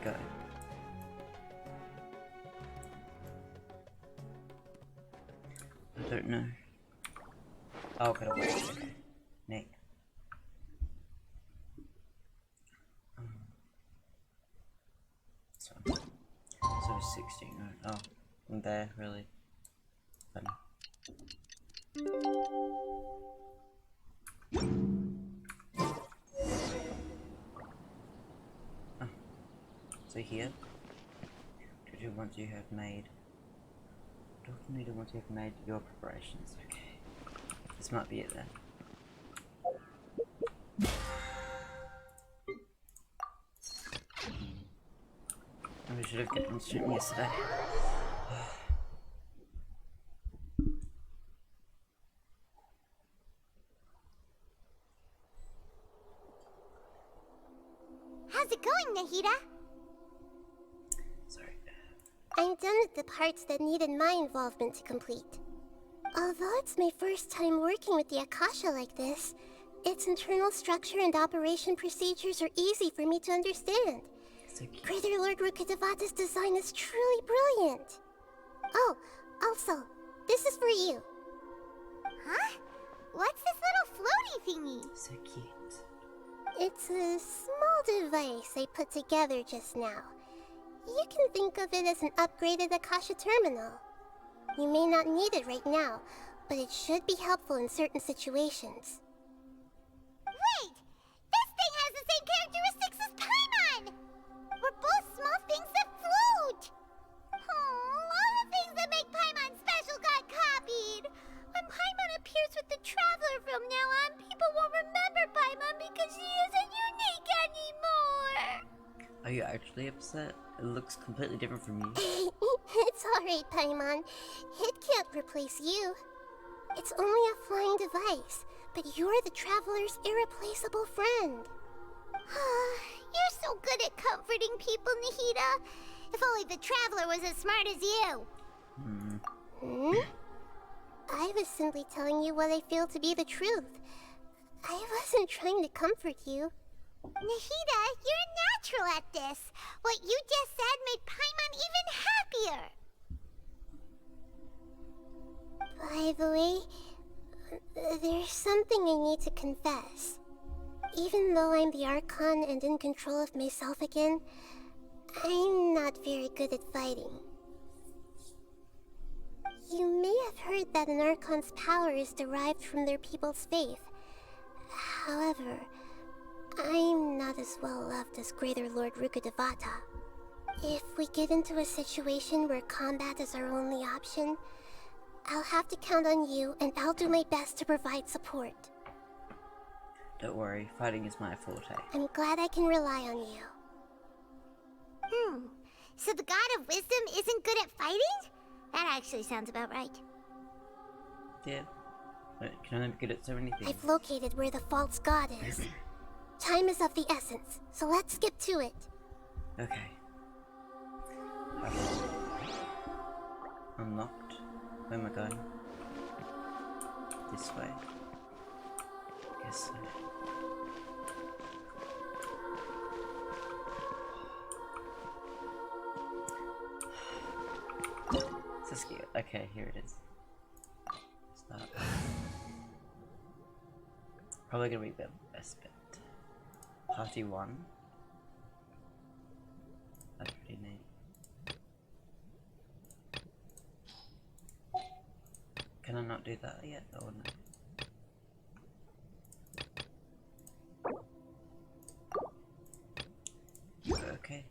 go? I don't know. Oh, gotta wait. Okay. Nick. So 16, right? Oh, I'm there, really. Fun. Oh. So here, to do once you have made. Document once you have made your preparations. Okay. This might be it then. We should have gotten stream yesterday. How's it going, Nahida? Sorry. I'm done with the parts that needed my involvement to complete. Although it's my first time working with the Akasha like this, its internal structure and operation procedures are easy for me to understand. So cute. Greater Lord Rukkhadevata's design is truly brilliant. Oh, also, this is for you. Huh? What's this little floaty thingy? So cute. It's a small device I put together just now. You can think of it as an upgraded Akasha terminal. You may not need it right now, but it should be helpful in certain situations. Wait! This thing has the same characteristics as Paimon! We're both small things that float! Oh, all the things that make Paimon special got copied! When Paimon appears with the Traveler from now on, people won't remember Paimon because she isn't unique anymore! Are you actually upset? It looks completely different from you. It's alright, Paimon. It can't replace you. It's only a flying device, but you're the Traveler's irreplaceable friend. You're so good at comforting people, Nahida. If only the Traveler was as smart as you. Hmm? I was simply telling you what I feel to be the truth. I wasn't trying to comfort you. Nahida, you're natural at this. What you just said made Paimon even happier. By the way, there's something I need to confess. Even though I'm the Archon and in control of myself again, I'm not very good at fighting. You may have heard that an Archon's power is derived from their people's faith. However, I'm not as well loved as Greater Lord Rukkhadevata. If we get into a situation where combat is our only option, I'll have to count on you, and I'll do my best to provide support. Don't worry, fighting is my forte. I'm glad I can rely on you. So the God of Wisdom isn't good at fighting? That actually sounds about right. Yeah. But it can only be good at so many things. I've located where the false god is. Time is of the essence, so let's skip to it. Okay. Unlocked. Where am I going? This way. Guess so. This is cute. Okay, here it is. Start. Probably gonna be the best bit. Party 1. That's pretty neat. Can I not do that yet? Oh no. Okay.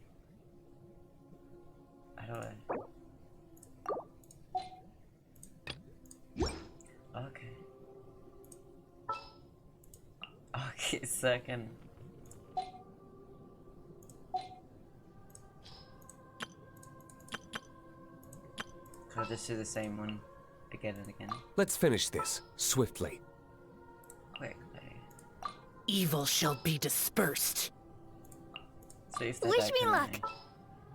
How do I? Okay. Okay, second. Can I just do the same one again and again? Let's finish this swiftly. Quickly. Evil shall be dispersed. So if they Wish die, me can I luck.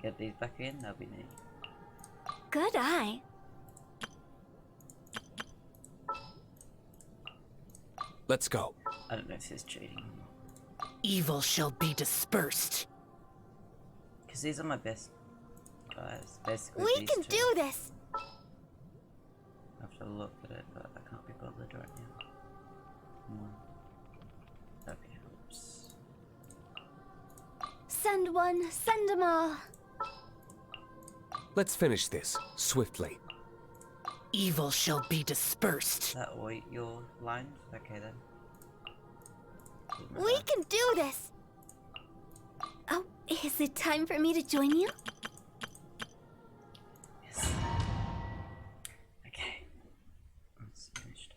get these back in? That'll be neat. Good eye. Let's go. I don't know if this is cheating or not. Evil shall be dispersed. Because these are my best guys. Basically, We these can two. do this! I have to look at it, but I can't be bothered right now. No. That helps. Send one, send them all. Let's finish this swiftly. Evil shall be dispersed. Is that all your lines? Okay then. Doesn't We matter. can do this! Oh, is it time for me to join you? Yes. Okay. That's finished.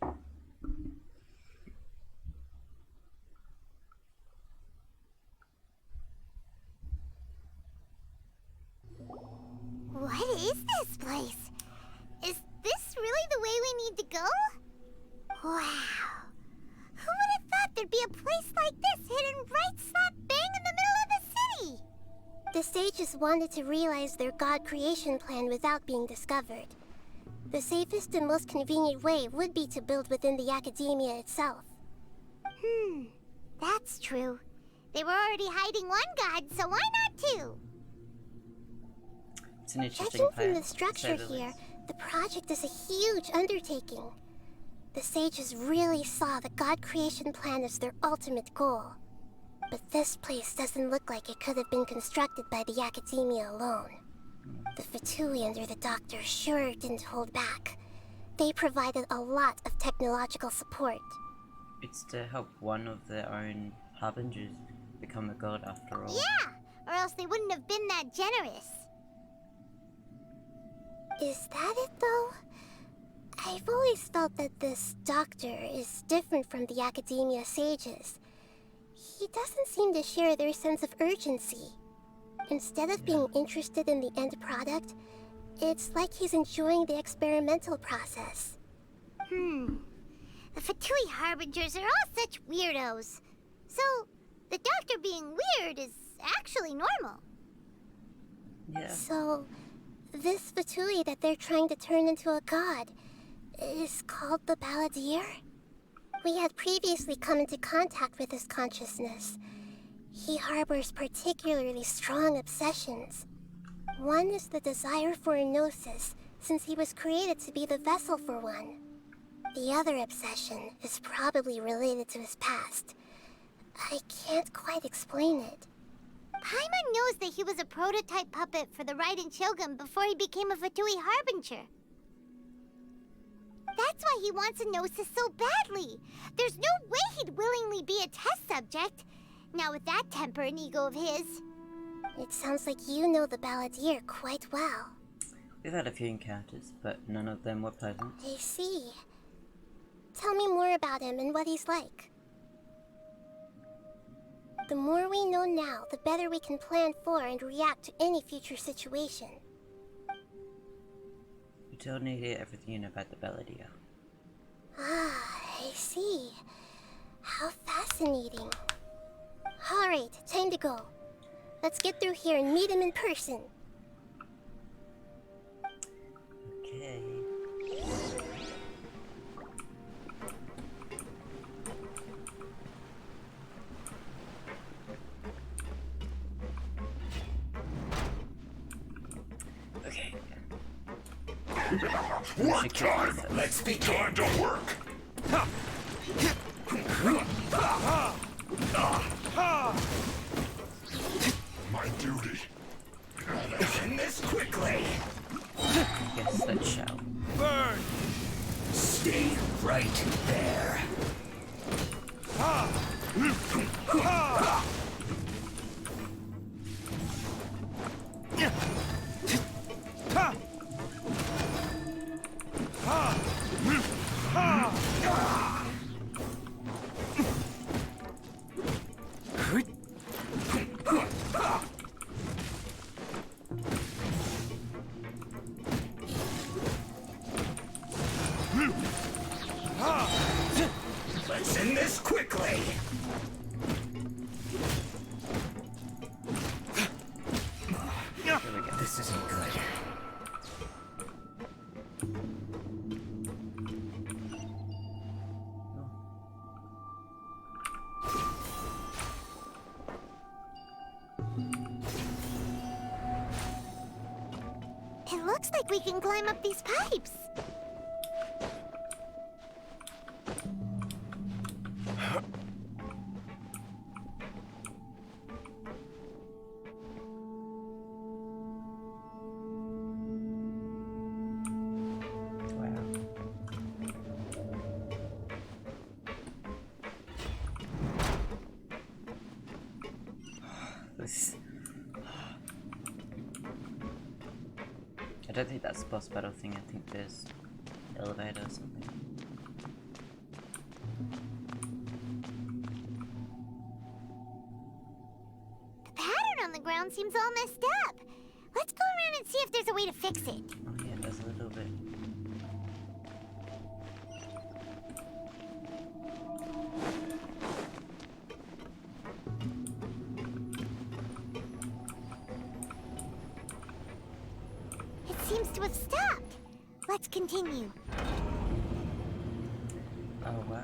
What is this place? Is this really the way we need to go? Wow. Who would have thought there'd be a place like this hidden right slap bang in the middle of the city? The sages wanted to realize their god creation plan without being discovered. The safest and most convenient way would be to build within the academia itself. That's true. They were already hiding one god, so why not two? It's an interesting Judging plan, from the to say structure the here, least. the project is a huge undertaking. The sages really saw the god creation plan as their ultimate goal. But this place doesn't look like it could have been constructed by the academia alone. The Fatui under the doctor sure didn't hold back. They provided a lot of technological support. It's to help one of their own harbingers become a god after all. Yeah, or else they wouldn't have been that generous. Is that it, though? I've always felt that this doctor is different from the academia sages. He doesn't seem to share their sense of urgency. Instead of being interested in the end product, it's like he's enjoying the experimental process. The Fatui Harbingers are all such weirdos. So, the doctor being weird is actually normal. Yeah. So, this Fatui that they're trying to turn into a god is called the Balladeer? We had previously come into contact with his consciousness. He harbors particularly strong obsessions. One is the desire for a gnosis, since he was created to be the vessel for one. The other obsession is probably related to his past. I can't quite explain it. Paimon knows that he was a prototype puppet for the Raiden Shogun before he became a Fatui Harbinger. That's why he wants a gnosis so badly. There's no way he'd willingly be a test subject. Now with that temper and ego of his. It sounds like you know the Balladeer quite well. We've had a few encounters, but none of them were pleasant. I see. Tell me more about him and what he's like. The more we know now, the better we can plan for and react to any future situation. You told me everything you know about the Balladeer. Ah, I see. How fascinating. Alright, time to go. Let's get through here and meet him in person. Okay. Okay. What time? Let's begin. Time to work. My duty. End this quickly. Yes, that shall. Burn. Stay right there. Let's end this quickly. Here we go. This isn't good. It looks like we can climb up these pipes. Wow. This. I don't think that's the boss battle thing. I think there's elevator or something. The pattern on the ground seems all messed up. Let's go around and see if there's a way to fix it. Oh yeah, there's a little bit. It seems to have stopped. Let's continue. Oh wow.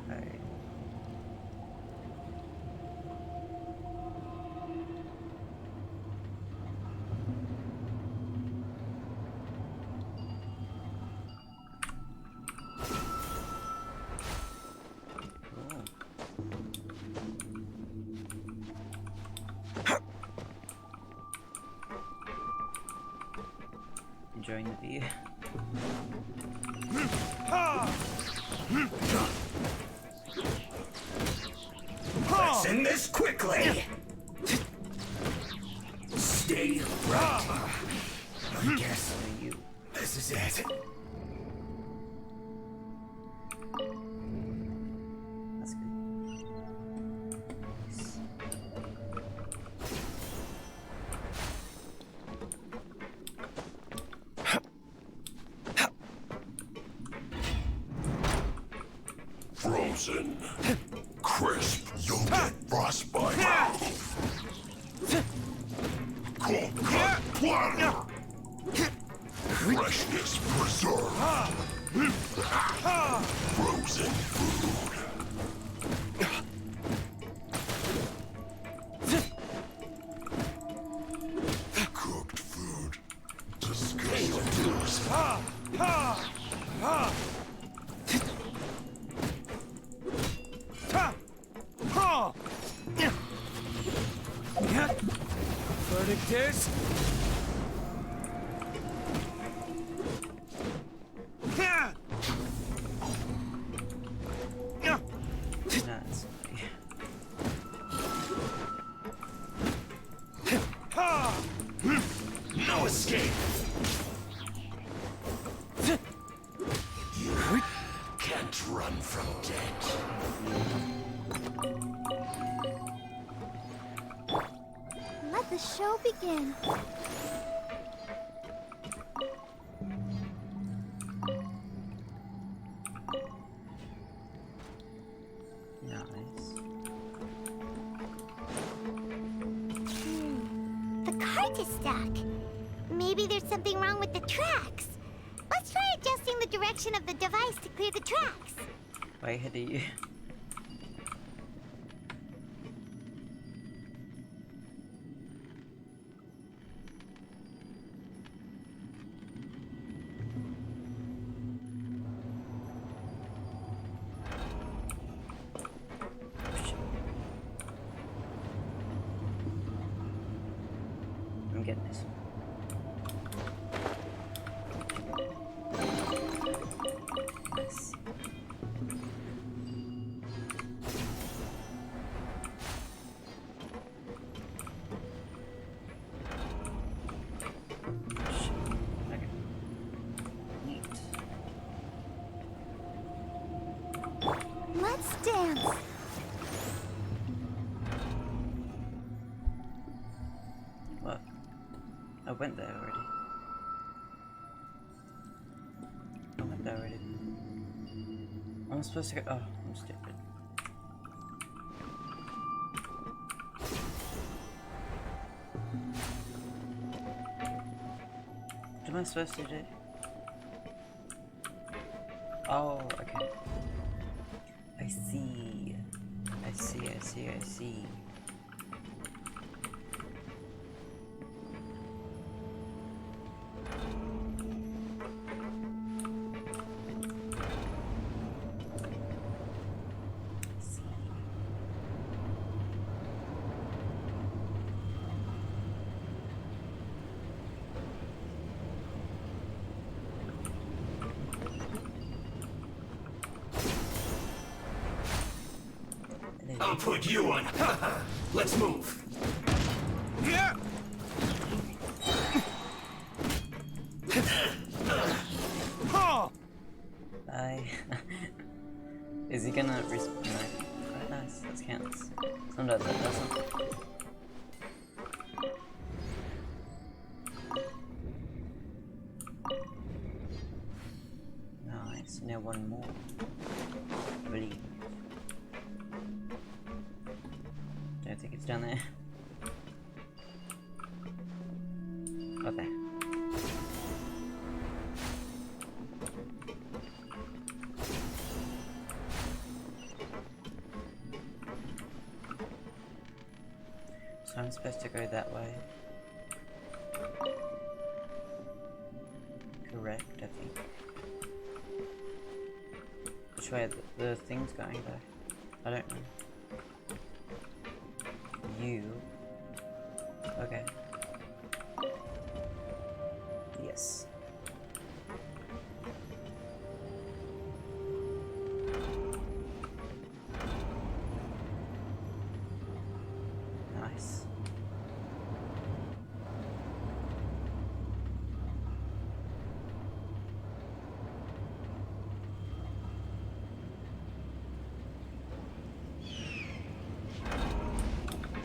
Enjoying the view. Let's end this quickly. Stay right. I guess You. this is it. That's good. Nice. Frozen. Crisp, you'll get frostbite. Cold cut platter. Freshness preserved. Frozen food. Cooked food. Disgusting. Verdict is... Nice. No escape. You can't run from death. Let the show begin. Nice. The cart is stuck. Maybe there's something wrong with the tracks. Let's try adjusting the direction of the device to clear the tracks. Way ahead of you. I'm getting this. Nice. Okay. Neat. Let's dance. What? I went there already. I went there already. I'm supposed to go. Oh, I'm stupid. What am I supposed to do? Oh, okay. I see. I see, I see, I see. I'll put you on. Let's move. Yeah. Huh. Bye. Is he gonna respawn? No. Quite nice. That counts. Sometimes that doesn't. Nice. Now one more. Believe. Don't think it's down there. Oh, there. So I'm supposed to go that way. Correct, I think. Which way the thing's going though? I don't know. You. Okay. Yes. Nice.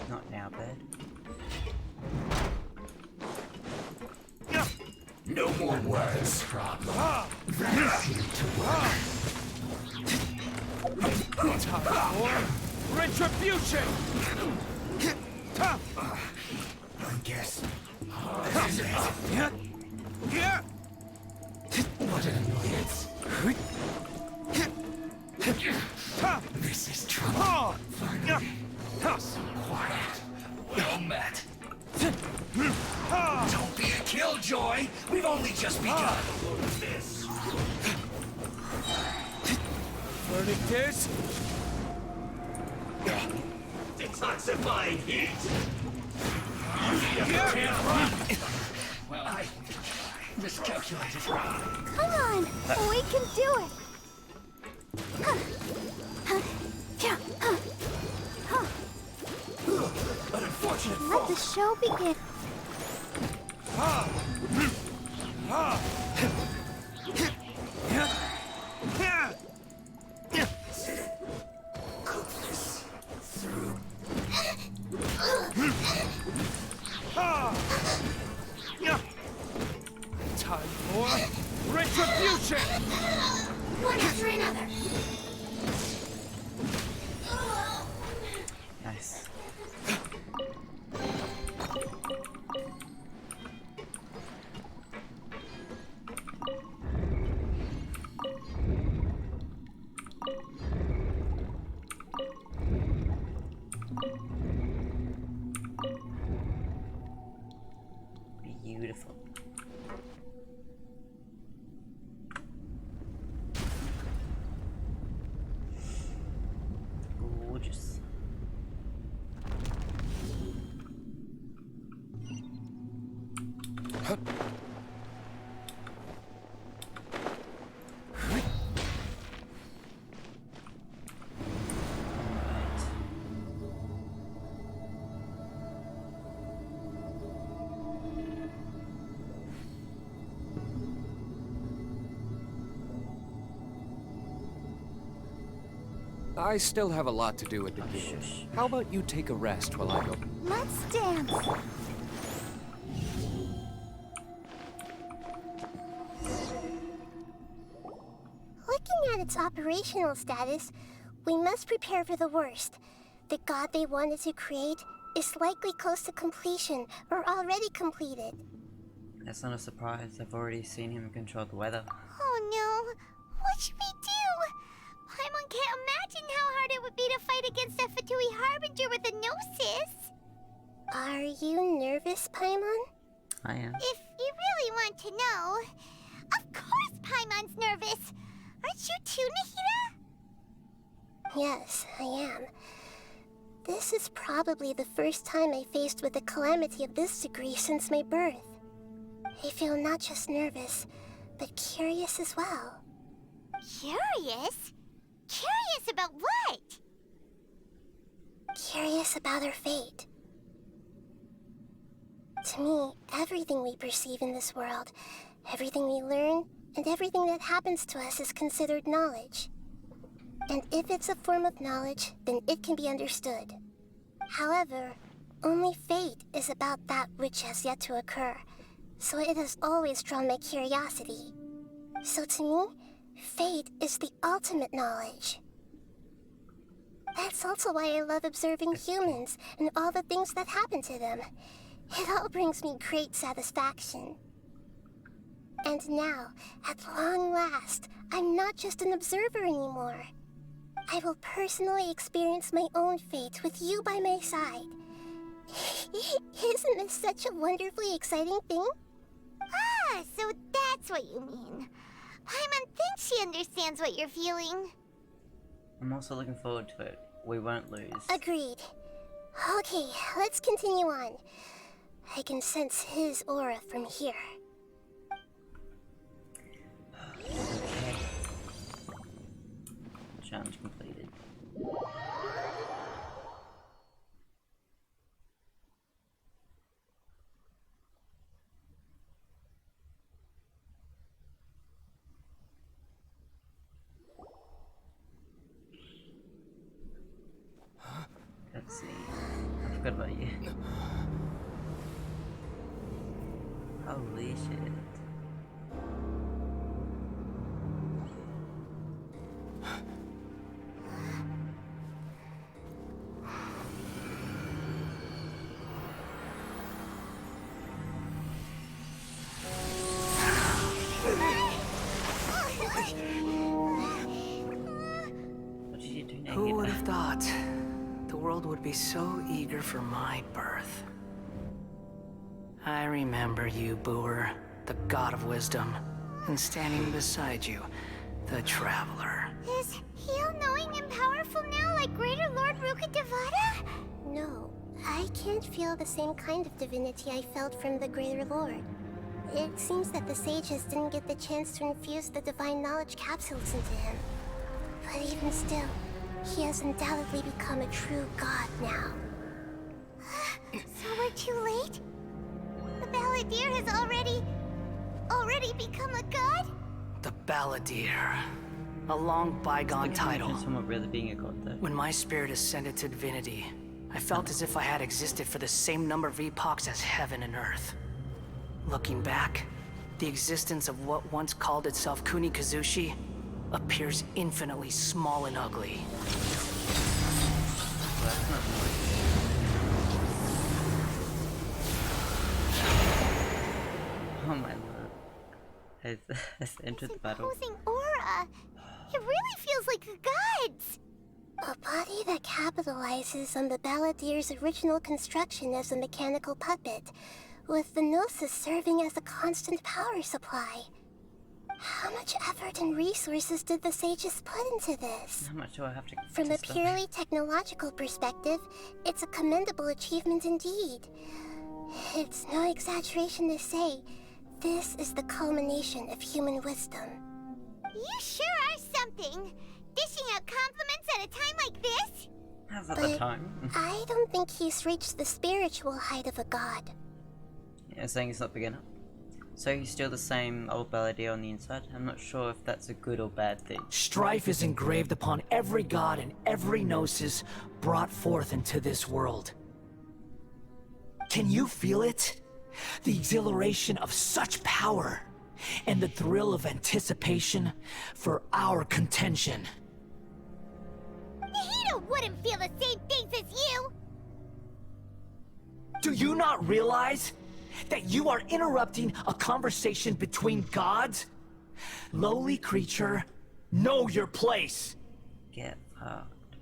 Not now, bud. No more words, problem. That's you to work. Time for retribution. I guess. This is it. Yeah. What an annoyance. This is trouble. Quiet. Well met. Don't be a killjoy. We've only just begun. This. Verdict is Detoxifying heat. You can't run. Well, I miscalculated. Come on, we can do it. An unfortunate Let the show begin. cook this through. time for retribution. One after another. Nice. Beautiful. Gorgeous. I still have a lot to do at the gate. How about you take a rest while I go? Let's dance. Looking at its operational status, we must prepare for the worst. The god they wanted to create is likely close to completion or already completed. That's not a surprise. I've already seen him control the weather. Oh no! What should we do? Paimon can't imagine how hard it would be to fight against the Fatui Harbinger with a Gnosis. Are you nervous, Paimon? I am. If you really want to know, of course Paimon's nervous. Aren't you too, Nahida? Yes, I am. This is probably the first time I faced with a calamity of this degree since my birth. I feel not just nervous, but curious as well. Curious? Curious about what? curious about our fate. To me, everything we perceive in this world, everything we learn, and everything that happens to us is considered knowledge. And if it's a form of knowledge, then it can be understood. However, only fate is about that which has yet to occur, so it has always drawn my curiosity. So to me, fate is the ultimate knowledge. That's also why I love observing humans and all the things that happen to them. It all brings me great satisfaction. And now, at long last, I'm not just an observer anymore. I will personally experience my own fate with you by my side. Isn't this such a wonderfully exciting thing? Ah, so that's what you mean. Paimon thinks she understands what you're feeling. I'm also looking forward to it. We won't lose. Agreed. Okay, let's continue on. I can sense his aura from here. Okay. Challenge completed. Let's see. I forgot about you. Holy shit. What did you do now? Who would have thought the world would be so eager for my birth? I remember you, Booer, the god of wisdom, and standing beside you, the traveler. Is he all-knowing and powerful now like Greater Lord Rukkhadevata? No, I can't feel the same kind of divinity I felt from the Greater Lord. It seems that the sages didn't get the chance to infuse the divine knowledge capsules into him. But even still, he has undoubtedly become a true god now. So we're too late? The Balladeer has already become a god? The Balladeer. A long bygone title. Someone really being a god though. When my spirit ascended to divinity, I felt as if I had existed for the same number of epochs as heaven and earth. Looking back, the existence of what once called itself Kunikazushi appears infinitely small and ugly. Oh my lord. Has entered the battle. Imposing aura. It really feels like the gods. A body that capitalizes on the Balladeer's original construction as a mechanical puppet, with the Gnosis serving as a constant power supply. How much effort and resources did the sages put into this? How much do I have to From a stop? purely technological perspective, it's a commendable achievement indeed. It's no exaggeration to say, this is the culmination of human wisdom. You sure are something. Dishing out compliments at a time like this? How's at the time? I don't think he's reached the spiritual height of a god. Yeah, saying he's not big enough. So he's still the same old Balladeer on the inside. I'm not sure if that's a good or bad thing. Strife is engraved upon every god and every gnosis brought forth into this world. Can you feel it? The exhilaration of such power, and the thrill of anticipation for our contention. Nahida wouldn't feel the same things as you! Do you not realize that you are interrupting a conversation between gods? Lowly creature, know your place! Get fucked.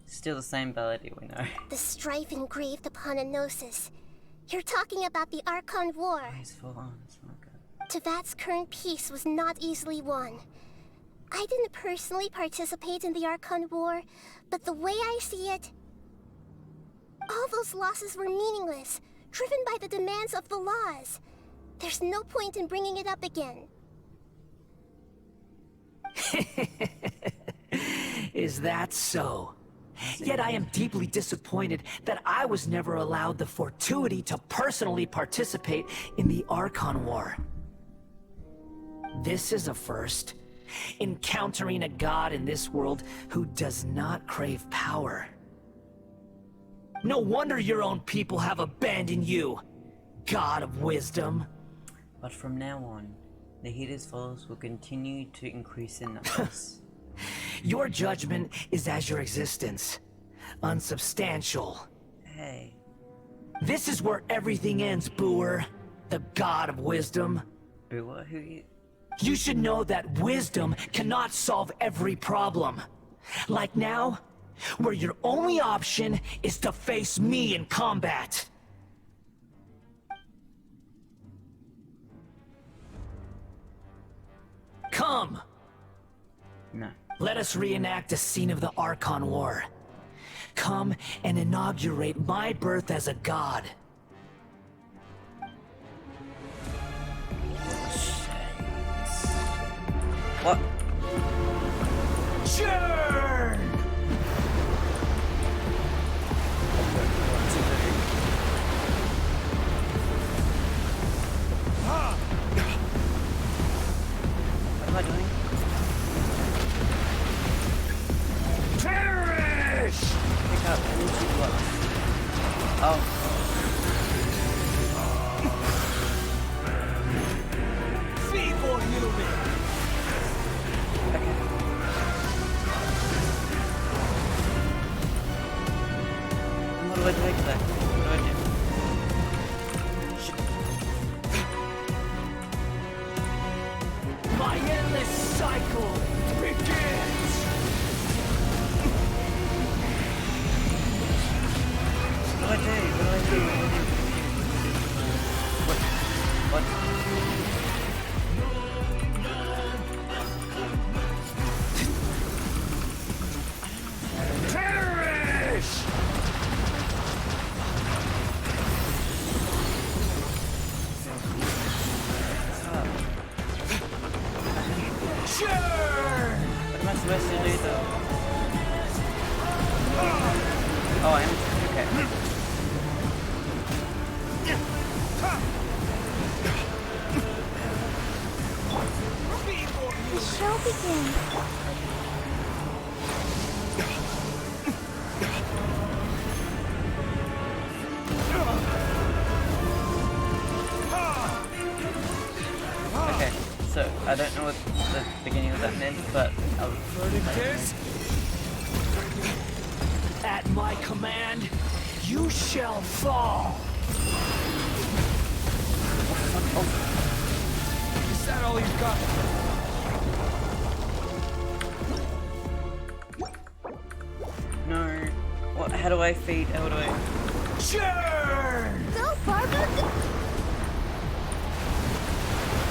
Still the same Balladeer we know. The strife engraved upon a Gnosis. You're talking about the Archon War. He's full on, it's not good. Tevat's current peace was not easily won. I didn't personally participate in the Archon War, but the way I see it, all those losses were meaningless, driven by the demands of the laws. There's no point in bringing it up again. Is that so? Yet I am deeply disappointed that I was never allowed the fortuity to personally participate in the Archon War. This is a first. Encountering a god in this world who does not crave power. No wonder your own people have abandoned you, God of Wisdom. But from now on, the Heater's followers will continue to increase in numbers. Your judgment is as your existence. Unsubstantial. Hey. This is where everything ends, Booer. The God of Wisdom. Booer? Who you... You should know that wisdom cannot solve every problem. Like now, where your only option is to face me in combat. Come! No. Let us reenact a scene of the Archon War. Come and inaugurate my birth as a god. What? Churn! What am I doing? Perish! Pick up energy blocks. Oh. Feeble human! Okay. What do I do exactly? What do I do? My endless cycle begins! What do I do? What do I do? What? Perish! Churn! What am I supposed to do though? Oh, I am. Okay. The show begins. Okay. So I don't know what the beginning of that meant, but I'll. At my command, you shall fall! Is that all you've got? No. What? How do I feed? How do I? Churn! Go, Barbara!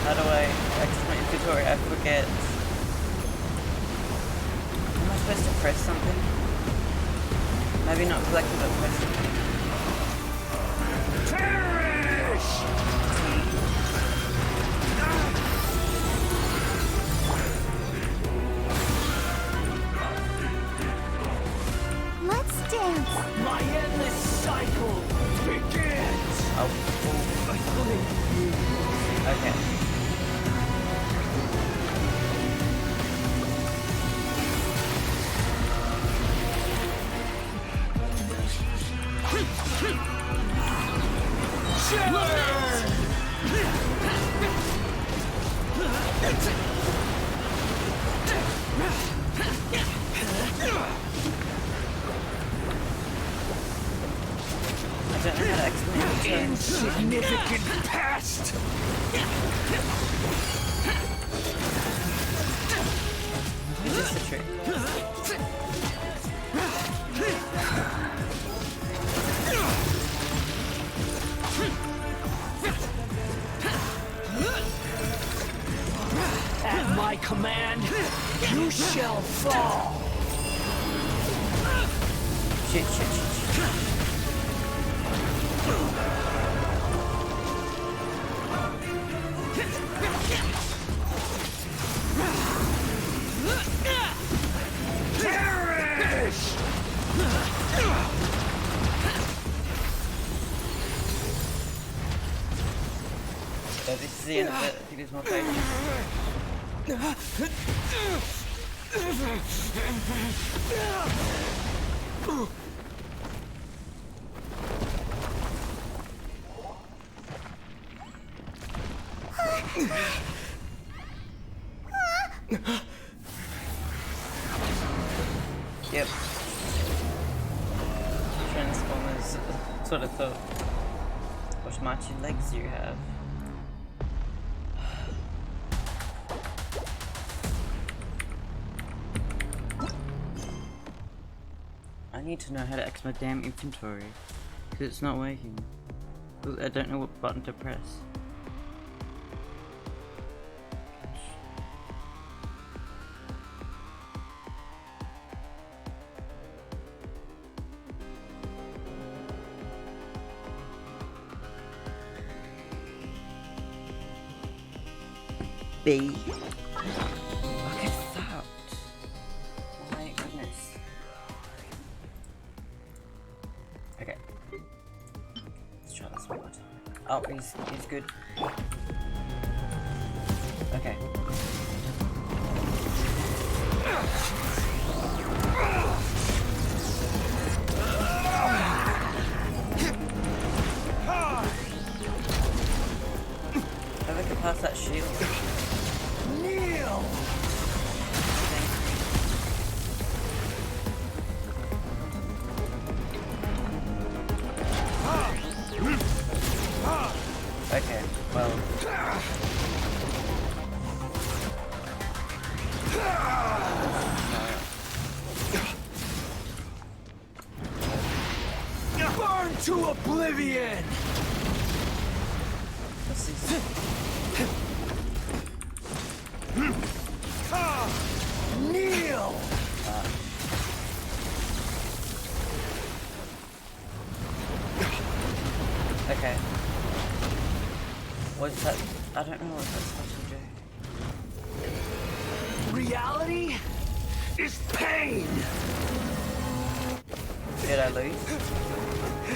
How do I access my inventory? I forget. Am I supposed to press something? Maybe not collecting, but press something. Perish! Let's dance. My endless cycle begins! Oh. Okay. I don't know how to explain it. Insignificant past! It's just a trick. At my command, you shall fall! Shit, shit, shit, shit. Perish! So this is the end of it. I think there's more pages. Yep. Transformers sort of thought, what mighty legs you have. I need to know how to access my damn inventory, because it's not working. I don't know what button to press. B. Okay, that. My goodness. Okay. Let's try this one more time. Oh, he's good. Okay. If I can pass that shield. Kneel! Okay, well. Burn to oblivion! This is. Kneel! Okay. What's that? I don't know what that's supposed to do. Reality is pain! Did I lose?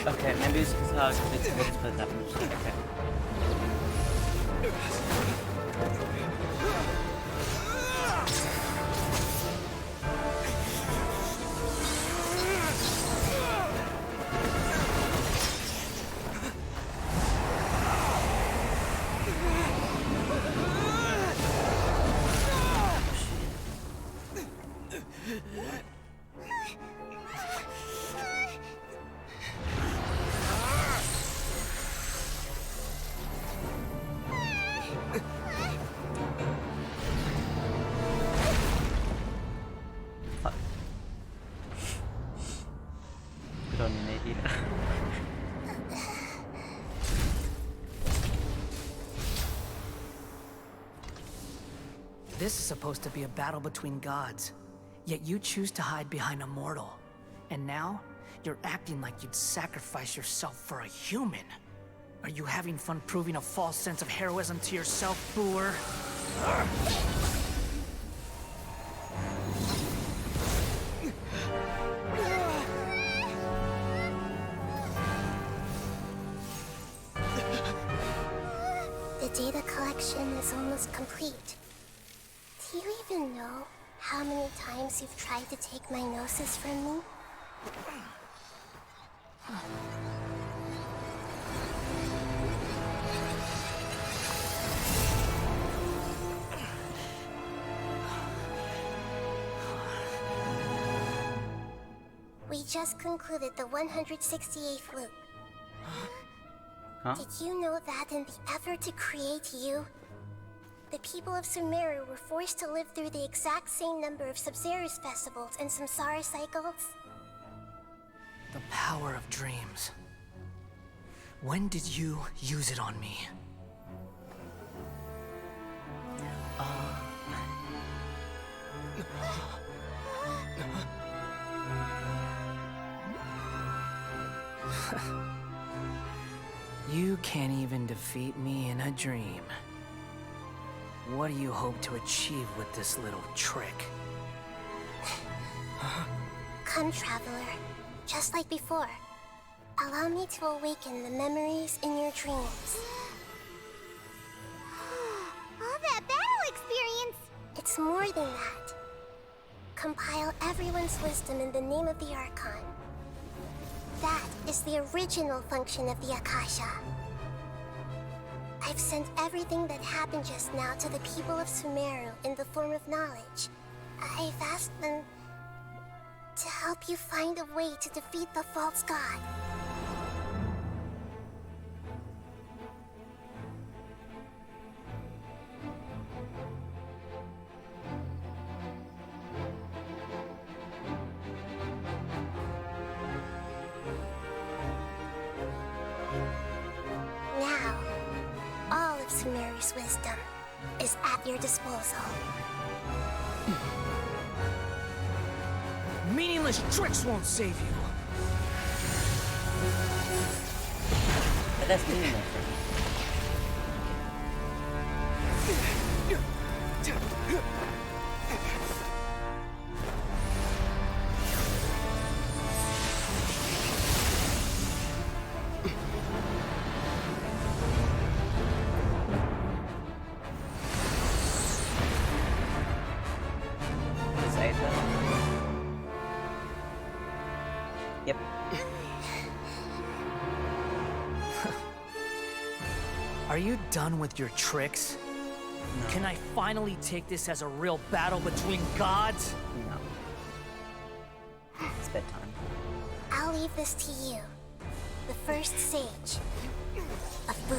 Okay, maybe it's because hard because it's good to play that much. Okay. Good on you, Nadine. This is supposed to be a battle between gods, yet you choose to hide behind a mortal. And now, you're acting like you'd sacrifice yourself for a human. Are you having fun proving a false sense of heroism to yourself, Booer? The data collection is almost complete. Do you even know how many times you've tried to take my gnosis from me? We just concluded the 168th loop. Huh? Did you know that in the effort to create you, the people of Sumeru were forced to live through the exact same number of Sub-Zerus festivals and Samsara cycles? The power of dreams. When did you use it on me? You can't even defeat me in a dream. What do you hope to achieve with this little trick? Come, Traveler. Just like before. Allow me to awaken the memories in your dreams. more than that. Compile everyone's wisdom in the name of the Archon. That is the original function of the Akasha. I've sent everything that happened just now to the people of Sumeru in the form of knowledge. I've asked them to help you find a way to defeat the false god. Now, all of Sumeru's wisdom is at your disposal. Meaningless tricks won't save you. But that's meaningless. Save them. Yep. Are you done with your tricks? No. Can I finally take this as a real battle between gods? No. It's bedtime. I'll leave this to you. The first sage of Boor.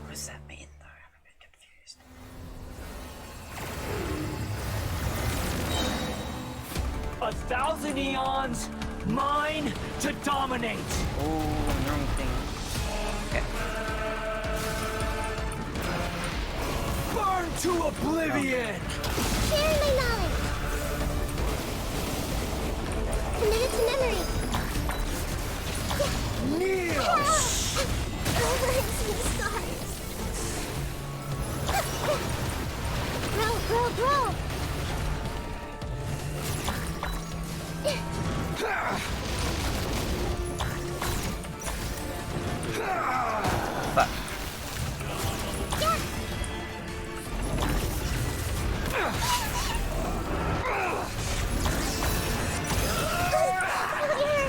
What does that mean, though? I'm a bit confused. A thousand eons, mine to dominate. Oh, wrong thing. Okay. Burn to oblivion. Share my knowledge. Commit it to memory. Kneel. Grow. Fuck.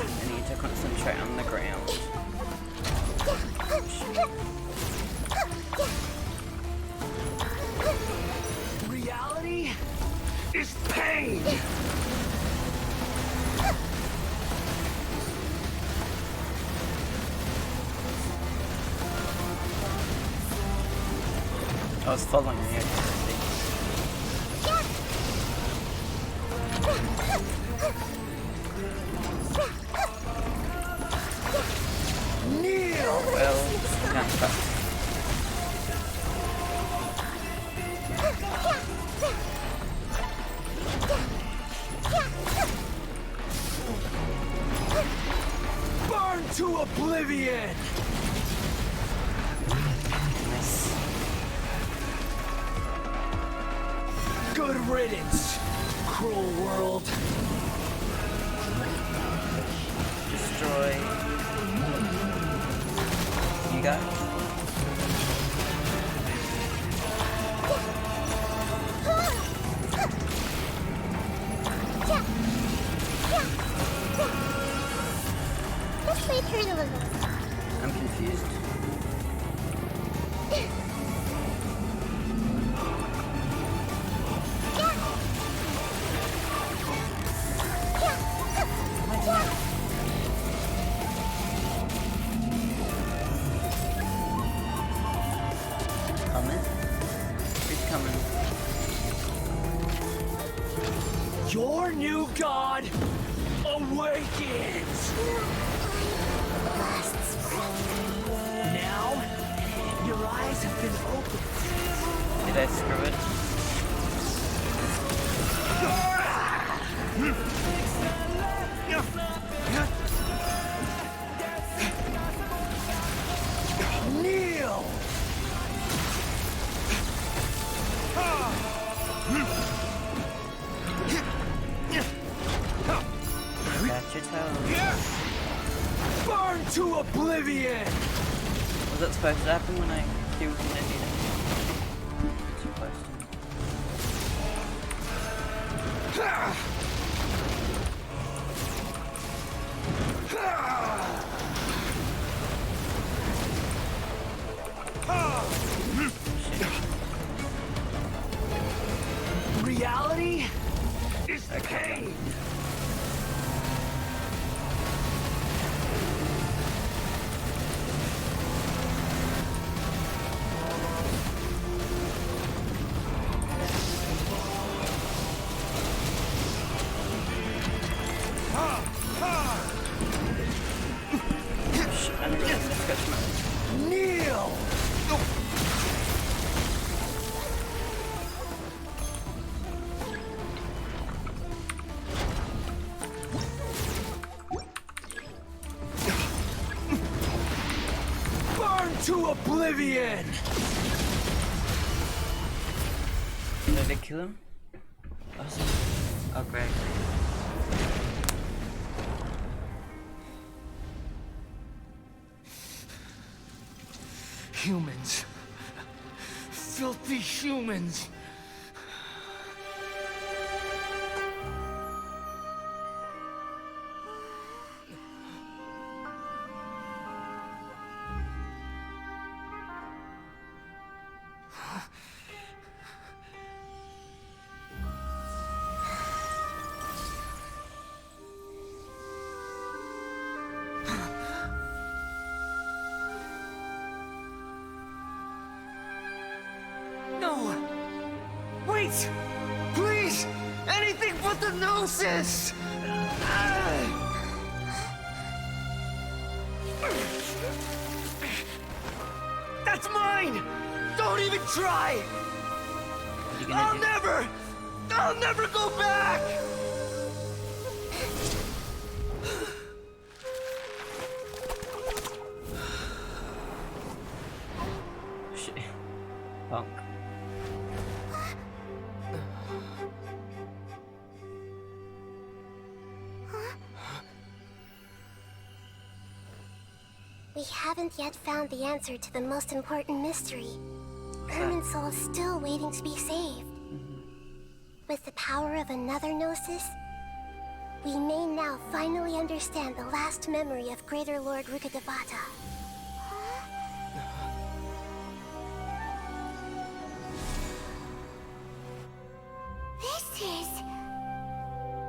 I need to concentrate on the ground. Reality is pain. I was following you. Kneel. Well, can't fuck. Burn to oblivion. Nice. Good riddance, cruel world. Destroy. You got it. Let's play turn a little. I'm confused. Coming? Who's coming? Your new god awakens. Now, your eyes have been opened. Did I screw it? Kneel. Got your toe. Burn to oblivion. Was that supposed to happen when I killed an enemy? It's your question. Reality is decaying. Kneel! Burn to oblivion! Did they kill him? Oh, great. Humans. Filthy humans. No! Wait! Please! Anything but the Gnosis! That's mine! Don't even try! What are you gonna do? I'll never go back! Shit. Punk. We haven't yet found the answer to the most important mystery. Irminsul is still waiting to be saved. With the power of another Gnosis, we may now finally understand the last memory of Greater Lord Rukkhadevata. This is...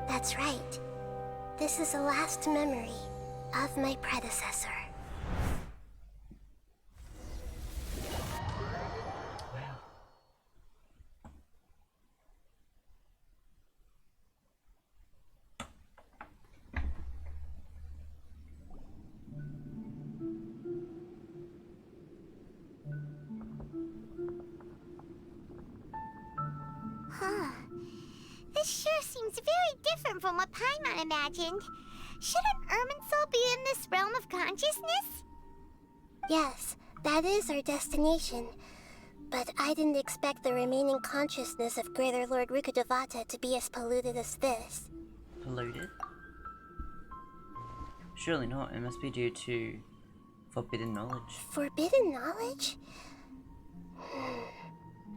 That's right. This is the last memory of my predecessor. Huh. This sure seems very different from what Paimon imagined. Shouldn't Irminsul be in this realm of consciousness? Yes, that is our destination. But I didn't expect the remaining consciousness of Greater Lord Rukkhadevata to be as polluted as this. Polluted? Surely not. It must be due to forbidden knowledge. Forbidden knowledge?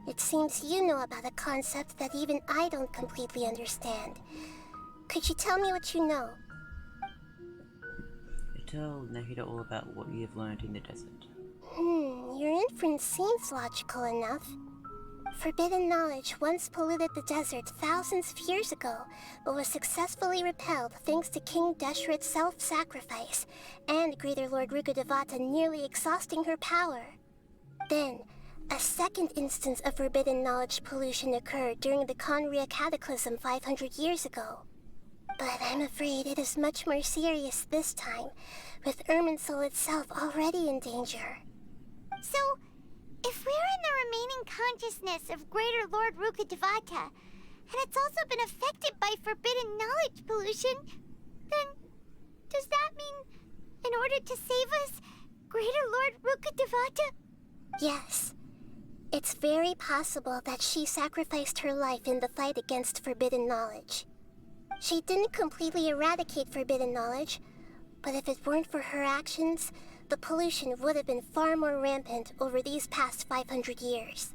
It seems you know about a concept that even I don't completely understand. Could you tell me what you know? You tell Nahida all about what you have learned in the desert. Your inference seems logical enough. Forbidden knowledge once polluted the desert thousands of years ago, but was successfully repelled thanks to King Deshret's self-sacrifice, and Greater Lord Rukkhadevata nearly exhausting her power. Then, a second instance of forbidden knowledge pollution occurred during the Conria Cataclysm 500 years ago. But I'm afraid it is much more serious this time, with Irminsul itself already in danger. So, if we're in the remaining consciousness of Greater Lord Rukkhadevata, and it's also been affected by forbidden knowledge pollution, then does that mean, in order to save us, Greater Lord Rukkhadevata? Yes. It's very possible that she sacrificed her life in the fight against forbidden knowledge. She didn't completely eradicate forbidden knowledge, but if it weren't for her actions, the pollution would have been far more rampant over these past 500 years.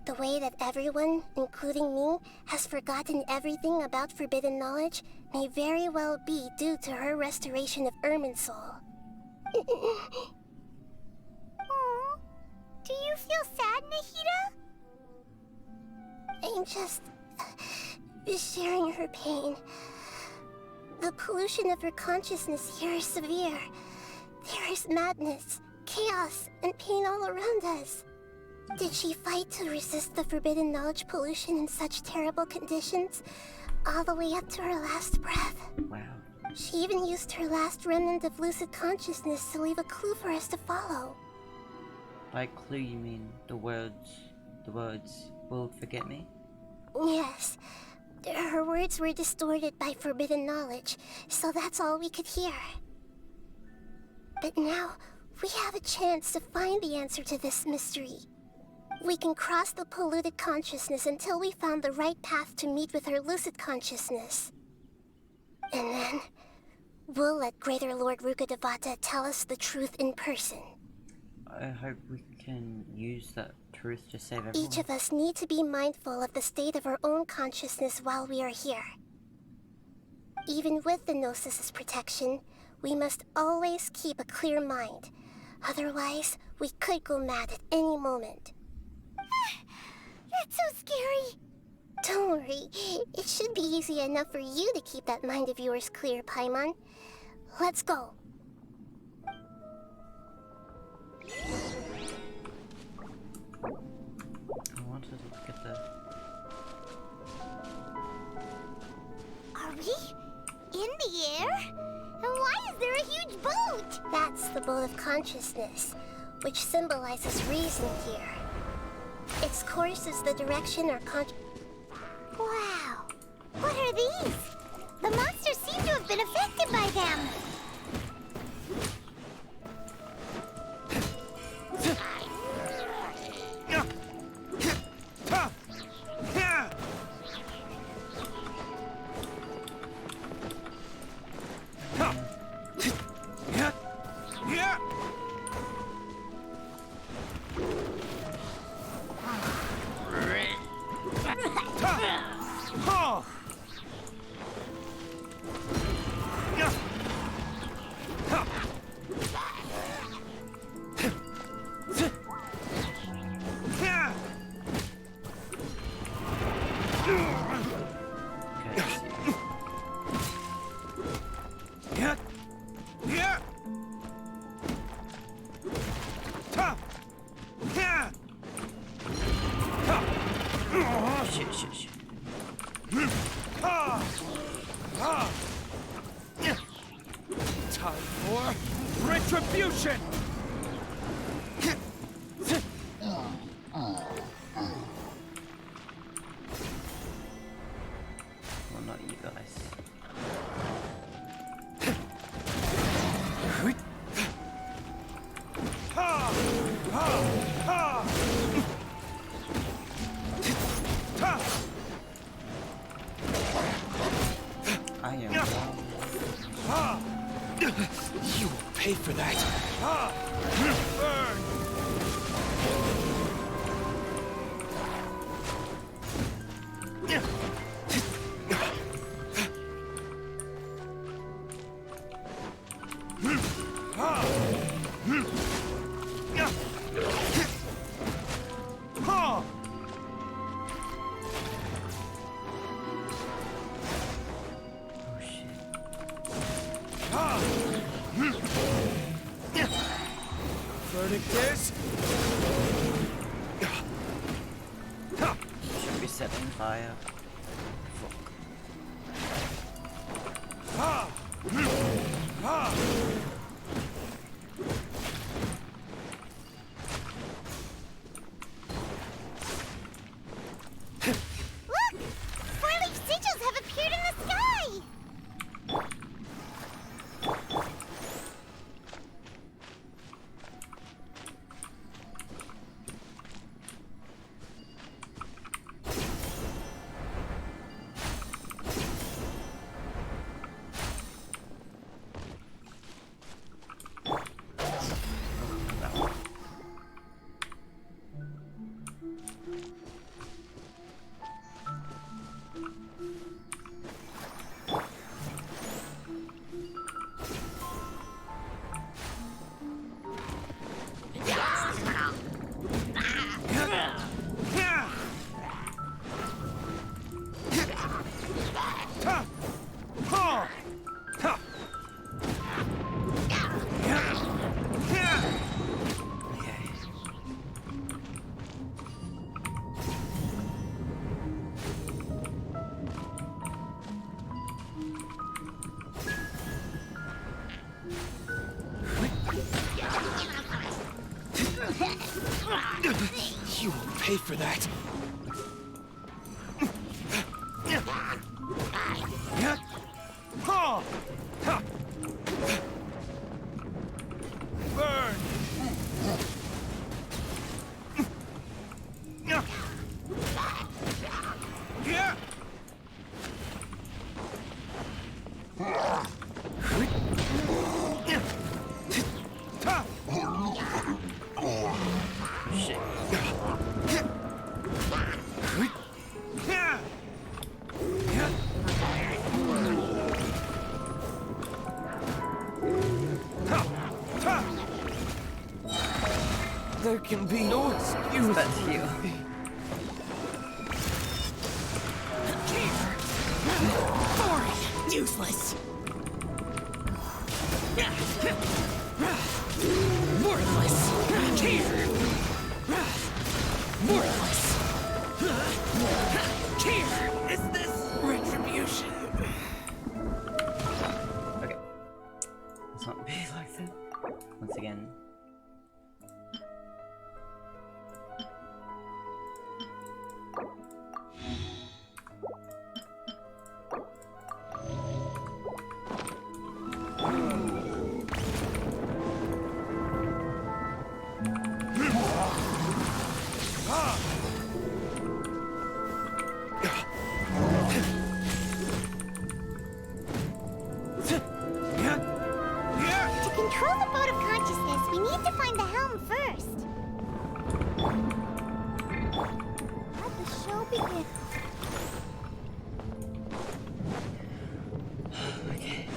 The way that everyone, including me, has forgotten everything about forbidden knowledge may very well be due to her restoration of Irminsul. Aw. Do you feel sad, Nahida? I'm just sharing her pain. The pollution of her consciousness here is severe. There is madness, chaos, and pain all around us. Did she fight to resist the forbidden knowledge pollution in such terrible conditions, all the way up to her last breath? Wow. She even used her last remnant of lucid consciousness to leave a clue for us to follow. By clue you mean the words, will forget me? Yes. Her words were distorted by forbidden knowledge, so that's all we could hear. But now, we have a chance to find the answer to this mystery. We can cross the polluted consciousness until we found the right path to meet with her lucid consciousness. And then, we'll let Greater Lord Rukkhadevata tell us the truth in person. I hope we can use that truth to save everyone. Each of us need to be mindful of the state of our own consciousness while we are here. Even with the Gnosis' protection, we must always keep a clear mind. Otherwise, we could go mad at any moment. That's so scary. Don't worry, it should be easy enough for you to keep that mind of yours clear, Paimon. Let's go. I wanted to look at the... Are we in the air? And why is there a huge boat? That's the boat of consciousness, which symbolizes reason here. Its course is the direction our Wow. What are these? The monsters seem to have been affected by them. Shit. Time for retribution! Well, not you guys. I am wrong. You will pay for that. Burn! Oh shit. Verdict is... Should be setting fire. Look! Four-leaf sigils have appeared in the sky! pay for that. Ha! Ha! Burn! Yeah! Shit. There can be no excuse. That's you. Boring! Useless! Worthless! Here! Worthless! Here! Is this retribution? Okay. Let's not be like that. Once again. To control the boat of consciousness, we need to find the helm first. Let the show begin. Okay.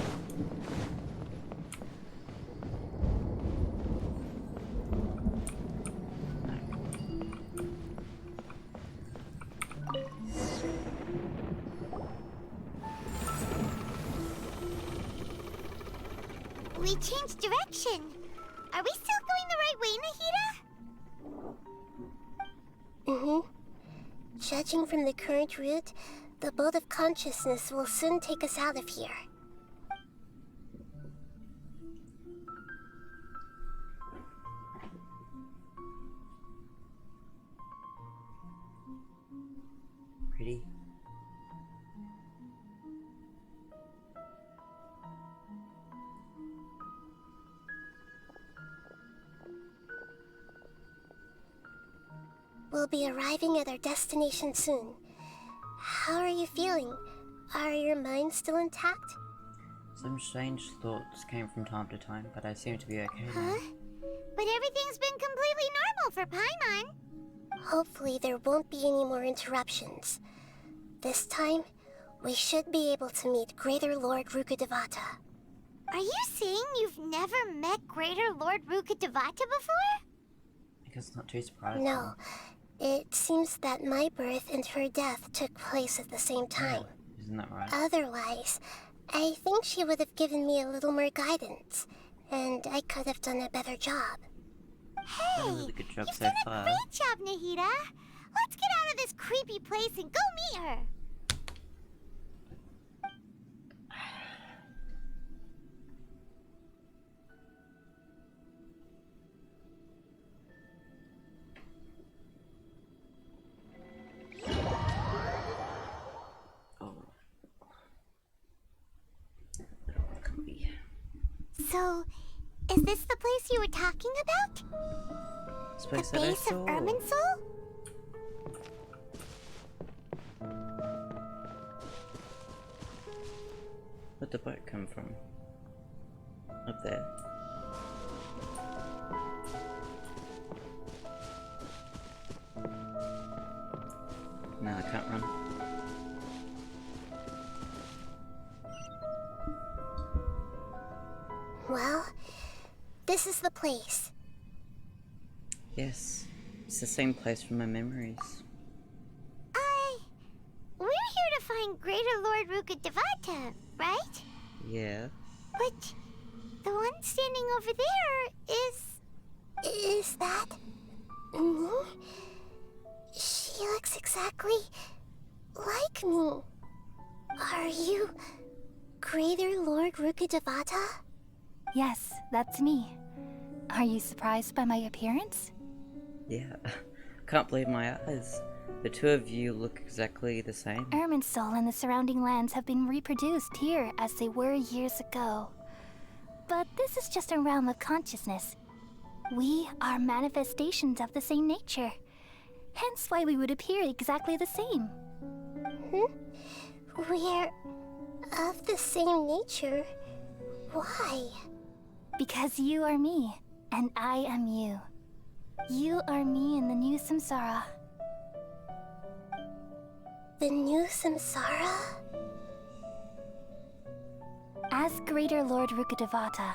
We changed direction. Are we still going the right way, Nahida? Judging from the current route, the boat of consciousness will soon take us out of here. Pretty. We'll be arriving at our destination soon. How are you feeling? Are your minds still intact? Some strange thoughts came from time to time, but I seem to be okay now. Huh? But everything's been completely normal for Paimon. Hopefully there won't be any more interruptions. This time, we should be able to meet Greater Lord Rukkhadevata. Are you saying you've never met Greater Lord Rukkhadevata before? I guess not too surprised. No, it seems that my birth and her death took place at the same time. Isn't that right? Otherwise, I think she would have given me a little more guidance, and I could have done a better job. Hey, Done a really good job you've so done far. a great job, Nahida. Let's get out of this creepy place and go meet her. Oh. Comfy. So, is this the place you were talking about? Space The that I base of saw. Irminsul? Where'd the boat come from? Up there. No, I can't run. Well, this is the place. Yes, it's the same place from my memories. We're here to find Greater Lord Rukkhadevata, right? Yeah. But the one standing over there is... Is that me? She looks exactly like me. Are you Greater Lord Rukkhadevata? Yes, that's me. Are you surprised by my appearance? Yeah. Can't believe my eyes. The two of you look exactly the same. Irminsul and the surrounding lands have been reproduced here as they were years ago. But this is just a realm of consciousness. We are manifestations of the same nature. Hence why we would appear exactly the same. We're of the same nature. Why? Because you are me, and I am you. You are me in the new samsara. The new samsara? As Greater Lord Rukkhadevata,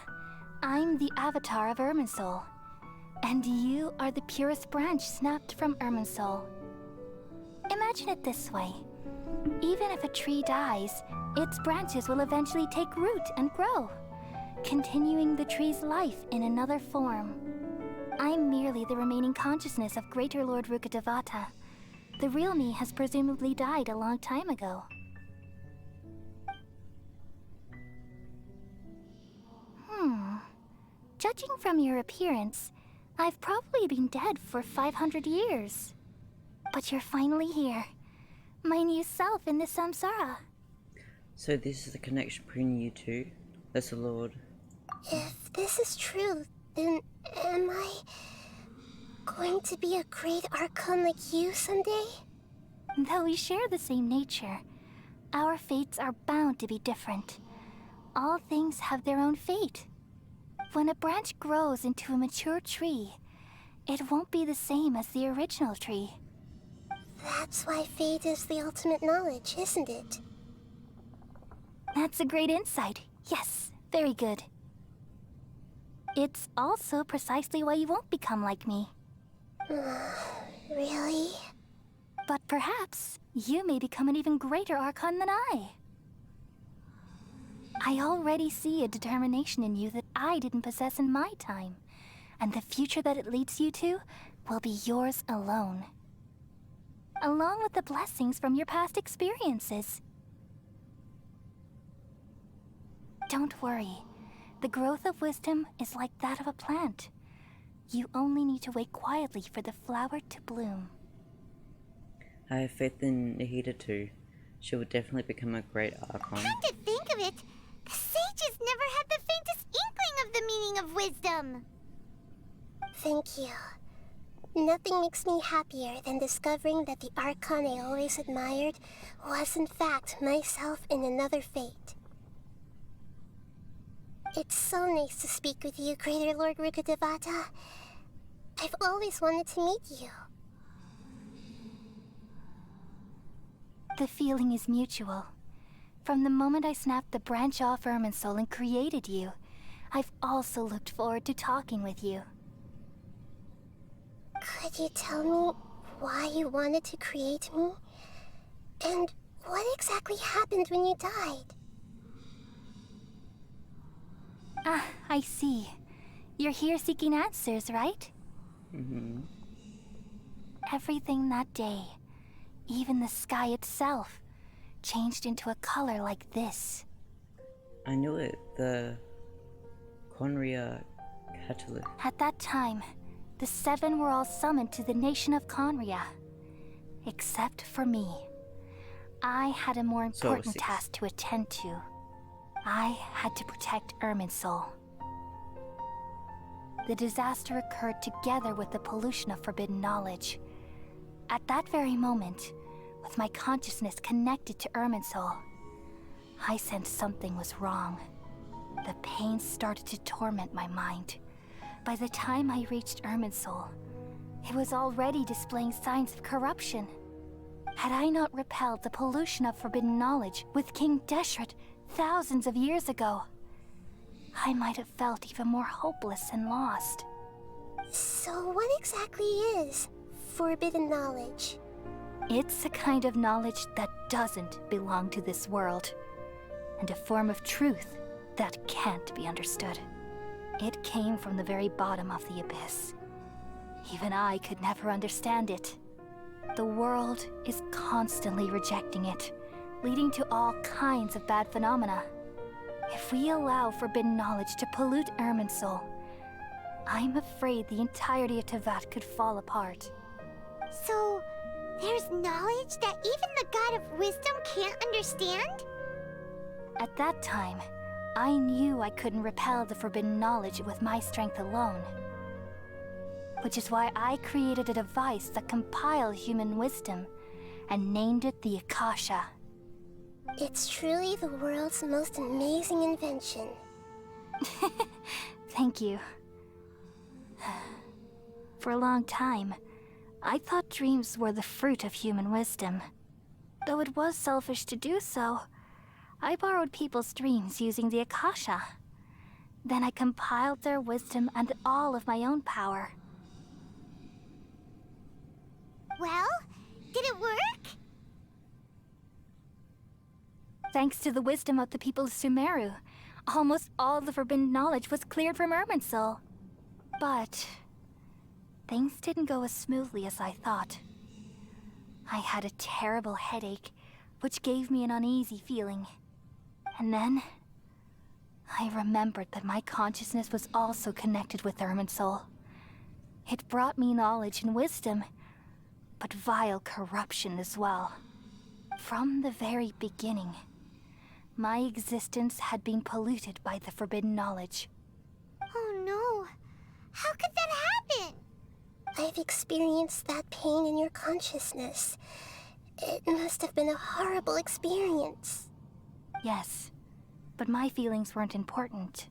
I'm the avatar of Irminsul. And you are the purest branch snapped from Irminsul. Imagine it this way. Even if a tree dies, its branches will eventually take root and grow, continuing the tree's life in another form. I'm merely the remaining consciousness of Greater Lord Rukkhadevata. The real me has presumably died a long time ago. Judging from your appearance, I've probably been dead for 500 years. But you're finally here. My new self in the samsara. So this is the connection between you two? That's the Lord. If this is true, then am I going to be a great Archon like you someday? Though we share the same nature, our fates are bound to be different. All things have their own fate. When a branch grows into a mature tree, it won't be the same as the original tree. That's why fate is the ultimate knowledge, isn't it? That's a great insight. Yes, very good. It's also precisely why you won't become like me. Really? But perhaps you may become an even greater Archon than I. I already see a determination in you that I didn't possess in my time, and the future that it leads you to will be yours alone. Along with the blessings from your past experiences. Don't worry. The growth of wisdom is like that of a plant. You only need to wait quietly for the flower to bloom. I have faith in Nahida too. She will definitely become a great Archon. Come to think of it, the sages never had the faintest inkling of the meaning of wisdom. Thank you. Nothing makes me happier than discovering that the Archon I always admired was in fact myself in another fate. It's so nice to speak with you, Greater Lord Rukkhadevata. I've always wanted to meet you. The feeling is mutual. From the moment I snapped the branch off Irminsul and created you, I've also looked forward to talking with you. Could you tell me why you wanted to create me? And what exactly happened when you died? Ah, I see. You're here seeking answers, right? Everything that day, even the sky itself, changed into a color like this. I knew it. The Conria Catalyst. At that time, the seven were all summoned to the nation of Conria. Except for me. I had a more important task to attend to. I had to protect Irminsul. The disaster occurred together with the pollution of forbidden knowledge. At that very moment, with my consciousness connected to Irminsul, I sensed something was wrong. The pain started to torment my mind. By the time I reached Irminsul, it was already displaying signs of corruption. Had I not repelled the pollution of forbidden knowledge with King Deshret thousands of years ago, I might have felt even more hopeless and lost. So what exactly is forbidden knowledge? It's a kind of knowledge that doesn't belong to this world, and a form of truth that can't be understood. It came from the very bottom of the abyss. Even I could never understand it. The world is constantly rejecting it, leading to all kinds of bad phenomena. If we allow forbidden knowledge to pollute Irminsul, I'm afraid the entirety of Tevat could fall apart. So, there's knowledge that even the God of Wisdom can't understand? At that time, I knew I couldn't repel the forbidden knowledge with my strength alone. Which is why I created a device that compiled human wisdom and named it the Akasha. It's truly the world's most amazing invention. Thank you. For a long time, I thought dreams were the fruit of human wisdom. Though it was selfish to do so, I borrowed people's dreams using the Akasha. Then I compiled their wisdom and all of my own power. Well, did it work? Thanks to the wisdom of the people of Sumeru, almost all the forbidden knowledge was cleared from Irminsul. But things didn't go as smoothly as I thought. I had a terrible headache, which gave me an uneasy feeling. And then I remembered that my consciousness was also connected with Irminsul. It brought me knowledge and wisdom, but vile corruption as well. From the very beginning, my existence had been polluted by the forbidden knowledge. Oh no. How could that happen? I've experienced that pain in your consciousness. It must have been a horrible experience. Yes, but my feelings weren't important.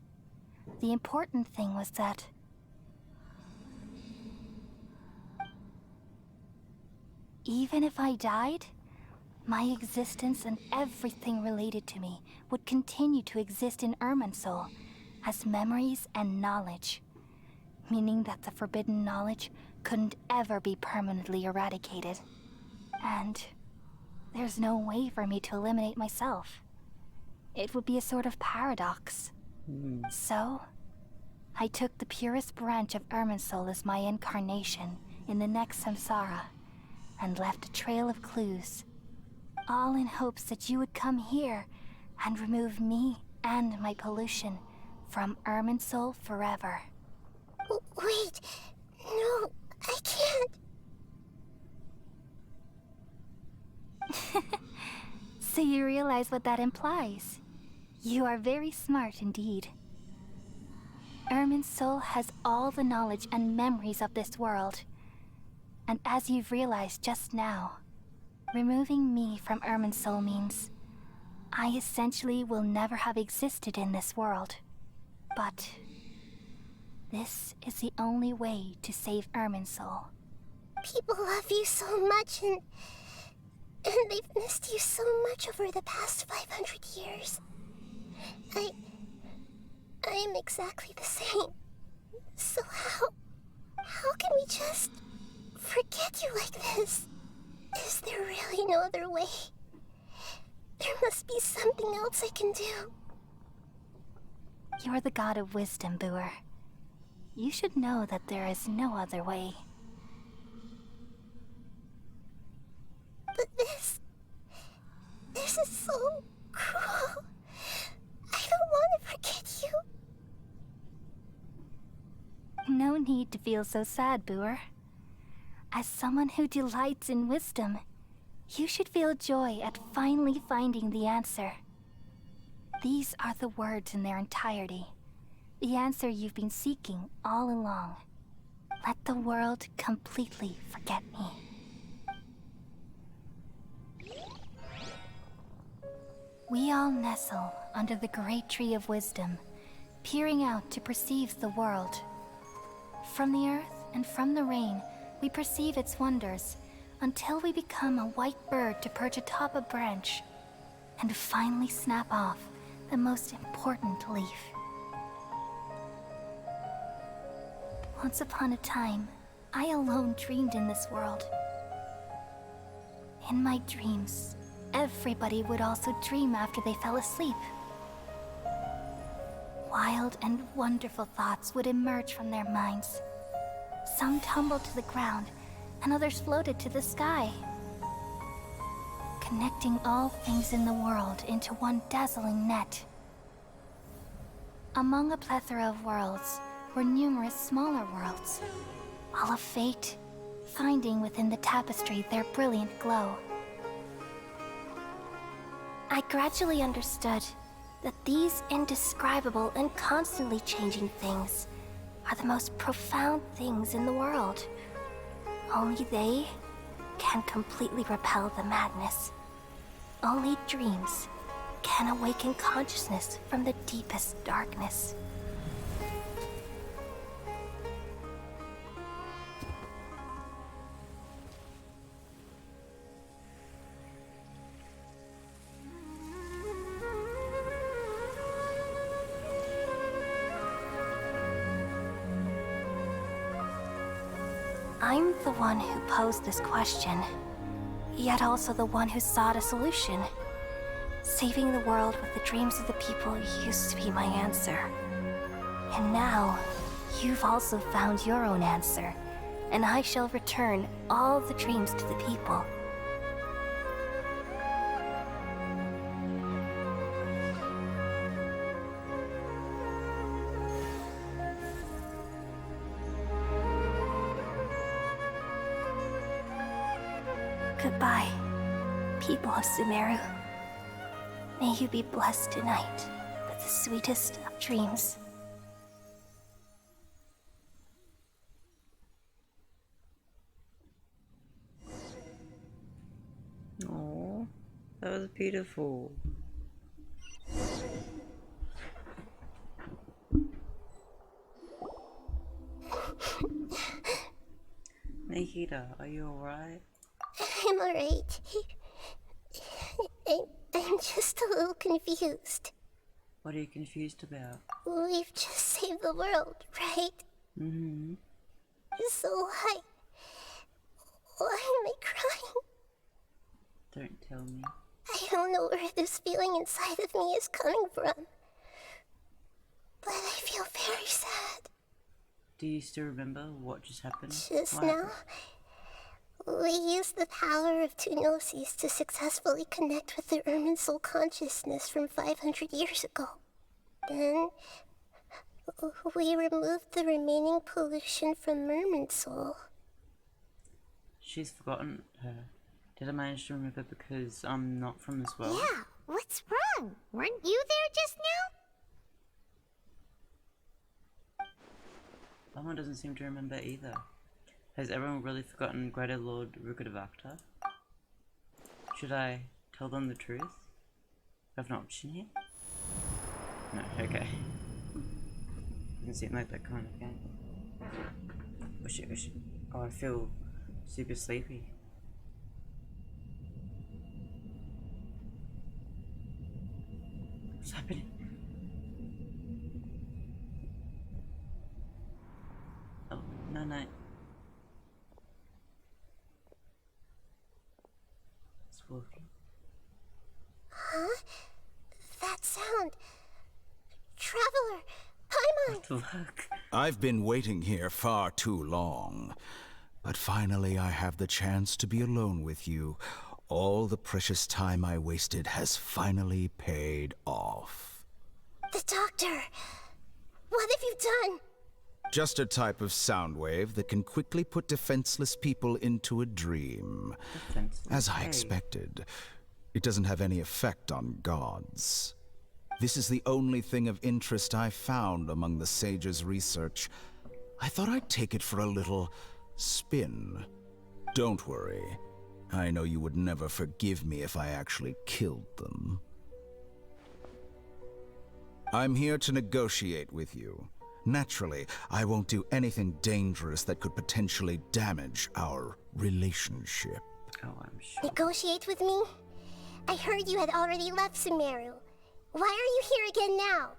The important thing was that even if I died, my existence and everything related to me would continue to exist in Irminsul as memories and knowledge, meaning that the forbidden knowledge couldn't ever be permanently eradicated. And there's no way for me to eliminate myself. It would be a sort of paradox. So, I took the purest branch of Irminsul as my incarnation in the next samsara, and left a trail of clues, all in hopes that you would come here and remove me and my pollution from Irminsul forever. Wait, no, I can't. So you realize what that implies. You are very smart indeed. Irminsul has all the knowledge and memories of this world. And as you've realized just now, removing me from Irminsul means I essentially will never have existed in this world. But this is the only way to save Irminsul. People love you so much, and they've missed you so much over the past 500 years. I am exactly the same. So how can we just forget you like this? Is there really no other way? There must be something else I can do. You're the god of wisdom, Booer. You should know that there is no other way. But this is so cruel. I don't want to forget you. No need to feel so sad, Booer. As someone who delights in wisdom, you should feel joy at finally finding the answer. These are the words in their entirety. The answer you've been seeking all along. Let the world completely forget me. We all nestle under the great tree of wisdom, peering out to perceive the world. From the earth and from the rain, we perceive its wonders, until we become a white bird to perch atop a branch, and finally snap off the most important leaf. Once upon a time, I alone dreamed in this world. In my dreams, everybody would also dream after they fell asleep. Wild and wonderful thoughts would emerge from their minds. Some tumbled to the ground, and others floated to the sky, connecting all things in the world into one dazzling net. Among a plethora of worlds were numerous smaller worlds, all of fate, finding within the tapestry their brilliant glow. I gradually understood that these indescribable and constantly changing things are the most profound things in the world. Only they can completely repel the madness. Only dreams can awaken consciousness from the deepest darkness. I'm the one who posed this question, yet also the one who sought a solution. Saving the world with the dreams of the people used to be my answer. And now, you've also found your own answer, and I shall return all the dreams to the people. Goodbye, people of Sumeru. May you be blessed tonight with the sweetest of dreams. Oh, that was beautiful. Nikita, are you alright? I'm alright. I'm just a little confused. What are you confused about? We've just saved the world, right? Mm-hmm. So why am I crying? Don't tell me. I don't know where this feeling inside of me is coming from. But I feel very sad. Do you still remember what just happened? Just What now, happened? we used the power of two gnosis to successfully connect with the Ermin soul consciousness from 500 years ago. Then, we removed the remaining pollution from Merman soul. She's forgotten her. Did I manage to remember because I'm not from this world? Yeah, what's wrong? Weren't you there just now? Mama doesn't seem to remember either. Has everyone really forgotten Greater Lord Rukadavakta? Should I tell them the truth? I have an option here? No, okay. Doesn't seem like that kind of game. Wish it. Oh, I feel super sleepy. What's happening? Oh, no. It's working. Huh? That sound. Traveler! Paimon! What the fuck? I've been waiting here far too long. But finally I have the chance to be alone with you. All the precious time I wasted has finally paid off. The doctor! What have you done? Just a type of sound wave that can quickly put defenseless people into a dream. As I expected, it doesn't have any effect on gods. This is the only thing of interest I found among the sage's research. I thought I'd take it for a little spin. Don't worry. I know you would never forgive me if I actually killed them. I'm here to negotiate with you. Naturally, I won't do anything dangerous that could potentially damage our relationship. Oh, I'm sure. Negotiate with me? I heard you had already left Sumeru. Why are you here again now?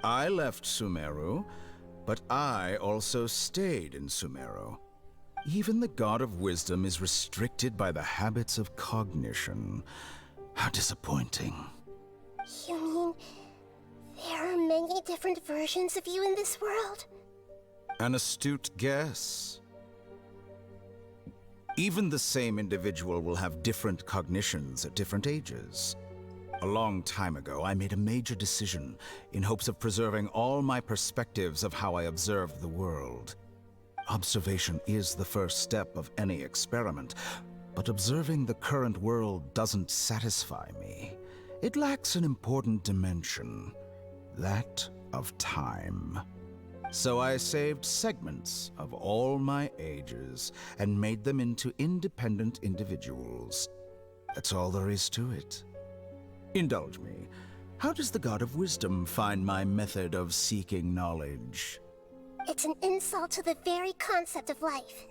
I left Sumeru, but I also stayed in Sumeru. Even the God of Wisdom is restricted by the habits of cognition. How disappointing. You mean there are many different versions of you in this world? An astute guess. Even the same individual will have different cognitions at different ages. A long time ago, I made a major decision in hopes of preserving all my perspectives of how I observed the world. Observation is the first step of any experiment, but observing the current world doesn't satisfy me. It lacks an important dimension, that of time. So I saved segments of all my ages and made them into independent individuals. That's all there is to it. Indulge me. How does the God of Wisdom find my method of seeking knowledge? It's an insult to the very concept of life.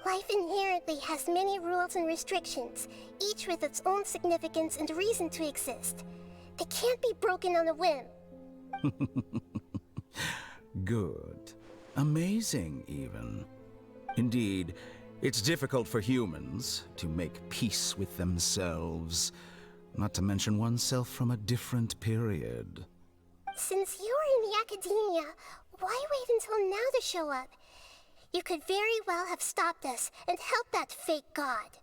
Life inherently has many rules and restrictions, each with its own significance and reason to exist. They can't be broken on a whim. Good. Amazing, even. Indeed, it's difficult for humans to make peace with themselves, not to mention oneself from a different period. Since you're in the academia, why wait until now to show up? You could very well have stopped us and helped that fake god.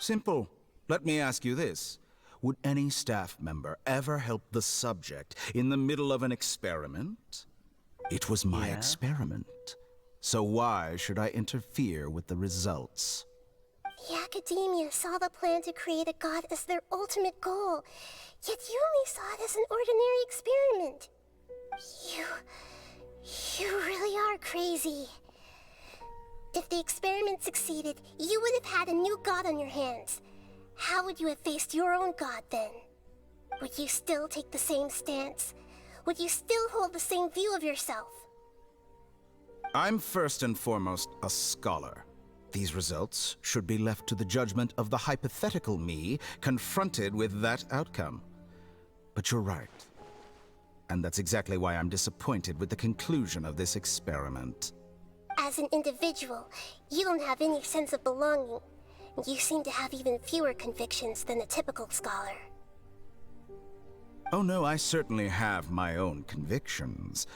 Simple. Let me ask you this. Would any staff member ever help the subject in the middle of an experiment? It was my experiment. So why should I interfere with the results? The academia saw the plan to create a god as their ultimate goal, yet you only saw it as an ordinary experiment. You really are crazy. If the experiment succeeded, you would have had a new god on your hands. How would you have faced your own god then? Would you still take the same stance? Would you still hold the same view of yourself? I'm first and foremost a scholar. These results should be left to the judgment of the hypothetical me confronted with that outcome. But you're right. And that's exactly why I'm disappointed with the conclusion of this experiment. As an individual, you don't have any sense of belonging. You seem to have even fewer convictions than a typical scholar. Oh no, I certainly have my own convictions.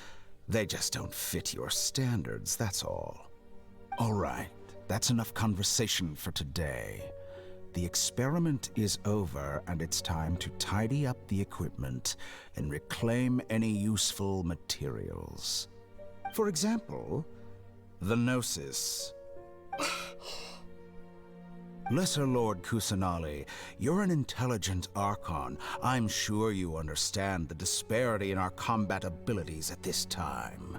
They just don't fit your standards, that's all. All right, that's enough conversation for today. The experiment is over, and it's time to tidy up the equipment and reclaim any useful materials. For example, the Gnosis. Lesser Lord Kusanali, you're an intelligent Archon. I'm sure you understand the disparity in our combat abilities at this time.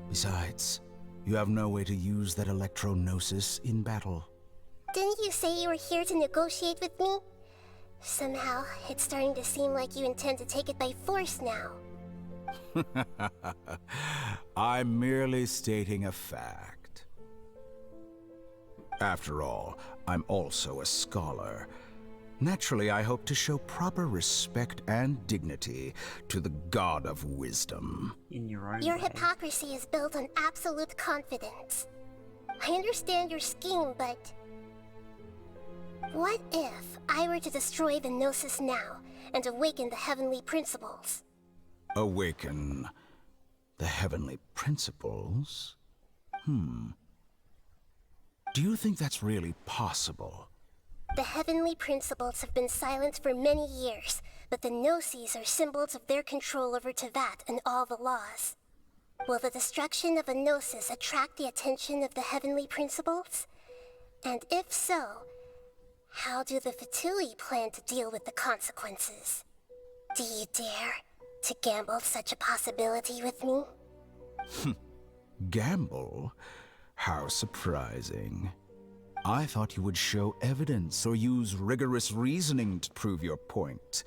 Besides, you have no way to use that Electro-Gnosis in battle. Didn't you say you were here to negotiate with me? Somehow, it's starting to seem like you intend to take it by force now. I'm merely stating a fact. After all, I'm also a scholar. Naturally, I hope to show proper respect and dignity to the God of Wisdom. In your own Your way. hypocrisy is built on absolute confidence. I understand your scheme, but... what if I were to destroy the Gnosis now and awaken the heavenly principles? Awaken the heavenly principles? Do you think that's really possible? The heavenly principles have been silent for many years, but the Gnosis are symbols of their control over Teyvat and all the laws. Will the destruction of a Gnosis attract the attention of the heavenly principles? And if so, how do the Fatui plan to deal with the consequences? Do you dare to gamble such a possibility with me? Gamble? How surprising. I thought you would show evidence or use rigorous reasoning to prove your point.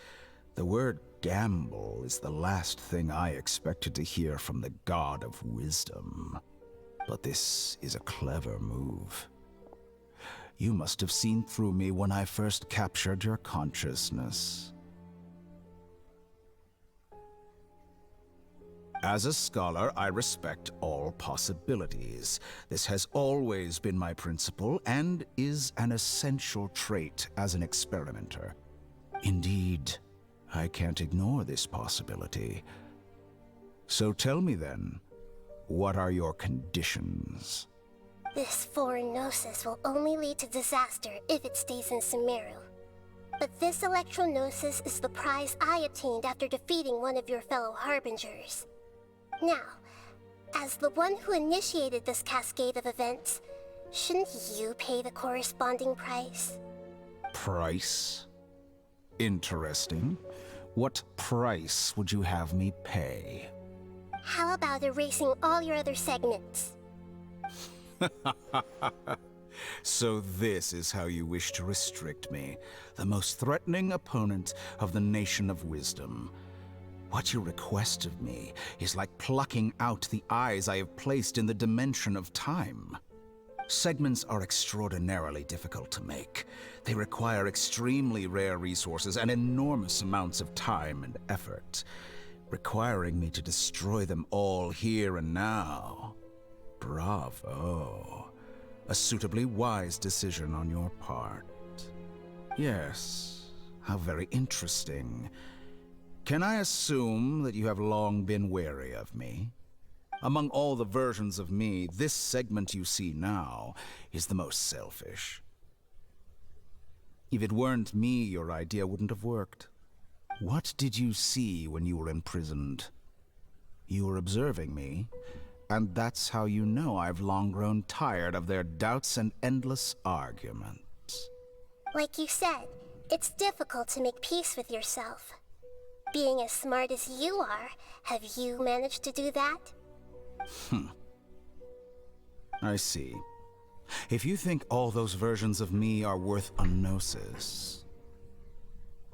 The word gamble is the last thing I expected to hear from the God of Wisdom. But this is a clever move. You must have seen through me when I first captured your consciousness. As a scholar, I respect all possibilities. This has always been my principle and is an essential trait as an experimenter. Indeed, I can't ignore this possibility. So tell me then, what are your conditions? This foreign Gnosis will only lead to disaster if it stays in Sumeru. But this Electro-Gnosis is the prize I obtained after defeating one of your fellow Harbingers. Now, As the one who initiated this cascade of events, shouldn't you pay the corresponding price? Price? Interesting. What price would you have me pay? How about erasing all your other segments? So this is how you wish to restrict me, the most threatening opponent of the Nation of Wisdom. What you request of me is like plucking out the eyes I have placed in the dimension of time. Segments are extraordinarily difficult to make. They require extremely rare resources and enormous amounts of time and effort, requiring me to destroy them all here and now. Bravo. A suitably wise decision on your part. Yes, how very interesting. Can I assume that you have long been wary of me? Among all the versions of me, this segment you see now is the most selfish. If it weren't me, your idea wouldn't have worked. What did you see when you were imprisoned? You were observing me, and that's how you know I've long grown tired of their doubts and endless arguments. Like you said, it's difficult to make peace with yourself. Being as smart as you are, have you managed to do that? I see. If you think all those versions of me are worth a gnosis,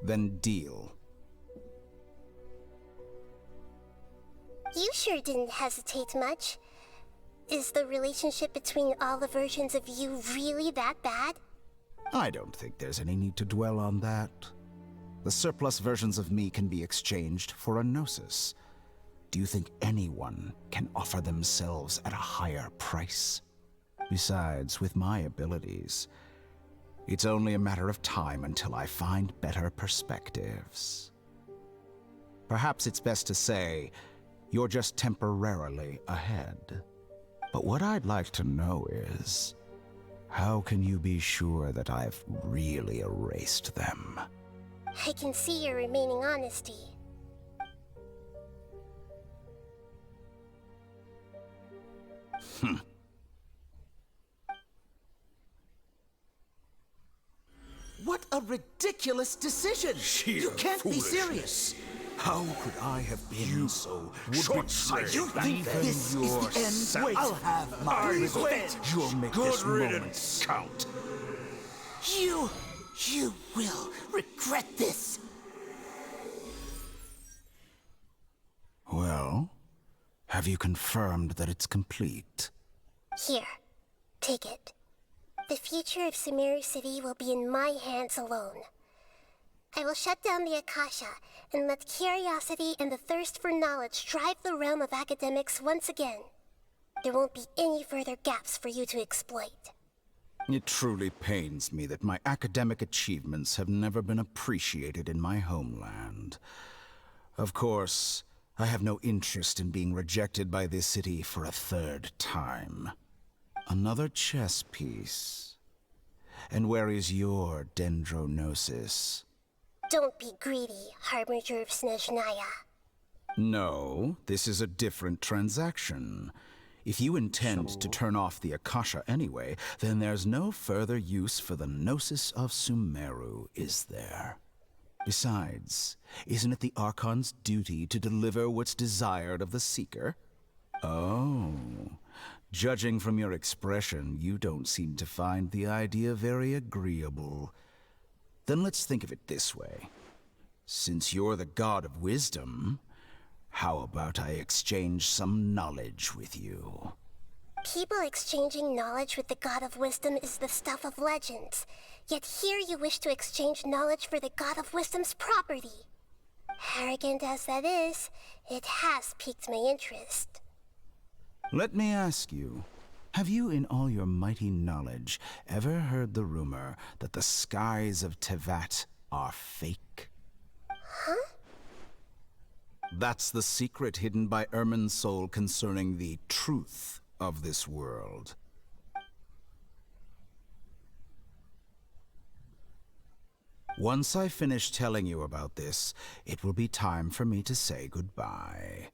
then deal. You sure didn't hesitate much. Is the relationship between all the versions of you really that bad? I don't think there's any need to dwell on that. The surplus versions of me can be exchanged for a gnosis. Do you think anyone can offer themselves at a higher price? Besides, with my abilities, it's only a matter of time until I find better perspectives. Perhaps it's best to say, you're just temporarily ahead. But what I'd like to know is, how can you be sure that I've really erased them? I can see your remaining honesty. What a ridiculous decision! You can't be serious! How could I have been so short-sighted? You think this is the end? I'll have my revenge! You'll make this moment count. You will regret this! Well, have you confirmed that it's complete? Here, take it. The future of Sumeru City will be in my hands alone. I will shut down the Akasha and let curiosity and the thirst for knowledge drive the realm of academics once again. There won't be any further gaps for you to exploit. It truly pains me that my academic achievements have never been appreciated in my homeland. Of course, I have no interest in being rejected by this city for a third time. Another chess piece. And where is your dendronosis? Don't be greedy, Harbinger of Snezhnaya. No, this is a different transaction. If you intend to turn off the Akasha anyway, then there's no further use for the Gnosis of Sumeru, is there? Besides, isn't it the Archon's duty to deliver what's desired of the Seeker? Oh, judging from your expression, you don't seem to find the idea very agreeable. Then let's think of it this way. Since you're the God of Wisdom, how about I exchange some knowledge with you? People exchanging knowledge with the God of Wisdom is the stuff of legends. Yet here you wish to exchange knowledge for the God of Wisdom's property. Arrogant as that is, it has piqued my interest. Let me ask you, have you in all your mighty knowledge ever heard the rumor that the skies of Tevat are fake? Huh? That's the secret hidden by Irminsul concerning the truth of this world. Once I finish telling you about this, it will be time for me to say goodbye.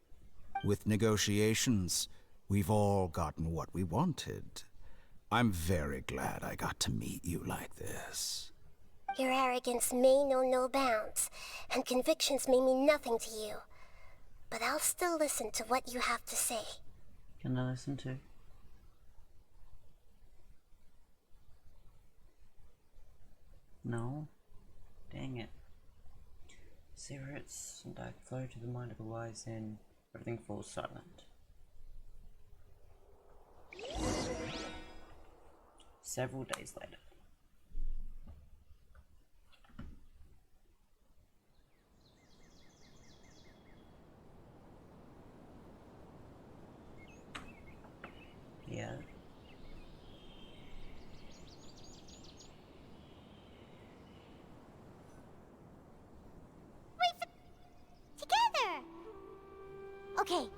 With negotiations, We've all gotten what we wanted. I'm very glad I got to meet you like this. Your arrogance may know no bounds, and convictions may mean nothing to you. But I'll still listen to what you have to say. Can I listen to? No? Dang it. Secrets and I flow to the mind of the wise and everything falls silent. Several days later. Yeah. Together! Okay.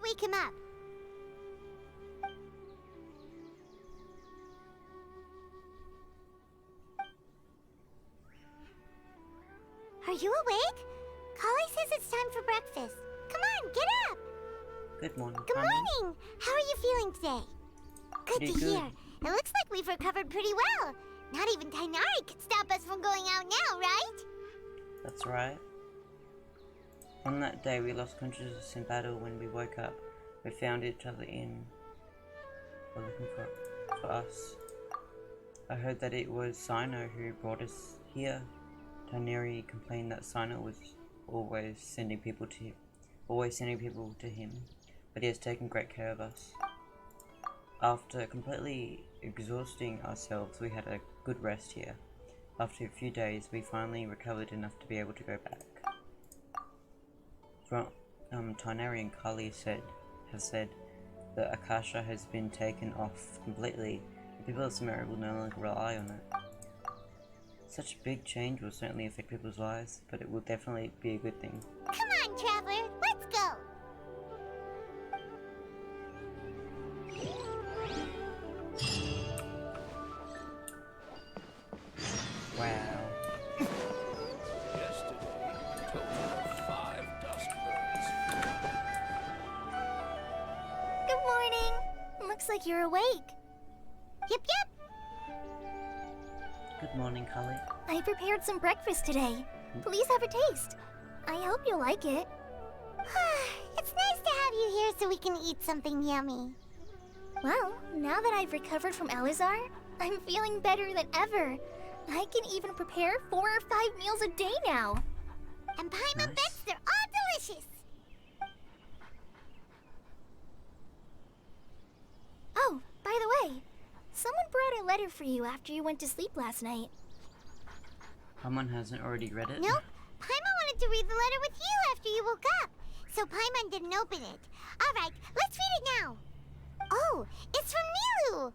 Wake him up. Are you awake? Kali says it's time for breakfast. Come on, get up! Good morning. Good morning! How are you feeling today? Good Pretty to good. hear. It looks like we've recovered pretty well. Not even Tainari could stop us from going out now, right? That's right. On that day we lost consciousness in battle. When we woke up, we found each other in... We're looking for us. I heard that it was Sino who brought us here. Tainari complained that Sino was always sending people to him, but he has taken great care of us. After completely exhausting ourselves, we had a good rest here. After a few days, we finally recovered enough to be able to go back. From Tainari and Kali have said that Akasha has been taken off completely. The people of Sumeru will no longer rely on it. Such a big change will certainly affect people's lives, but it will definitely be a good thing. Come on, Traveler, let's go! Wow. Yesterday, total of 5 dust birds. Good morning. Looks like you're awake. Yep, yep! Good morning, Kali. I prepared some breakfast today. Please have a taste. I hope you'll like it. It's nice to have you here so we can eat something yummy. Well, now that I've recovered from Elazar, I'm feeling better than ever. I can even prepare 4 or 5 meals a day now. And Paimon bets they're all delicious. Oh, by the way, someone brought a letter for you after you went to sleep last night. Someone hasn't already read it? Nope. Paimon wanted to read the letter with you after you woke up, so Paimon didn't open it. Alright, let's read it now. Oh, it's from Nilu.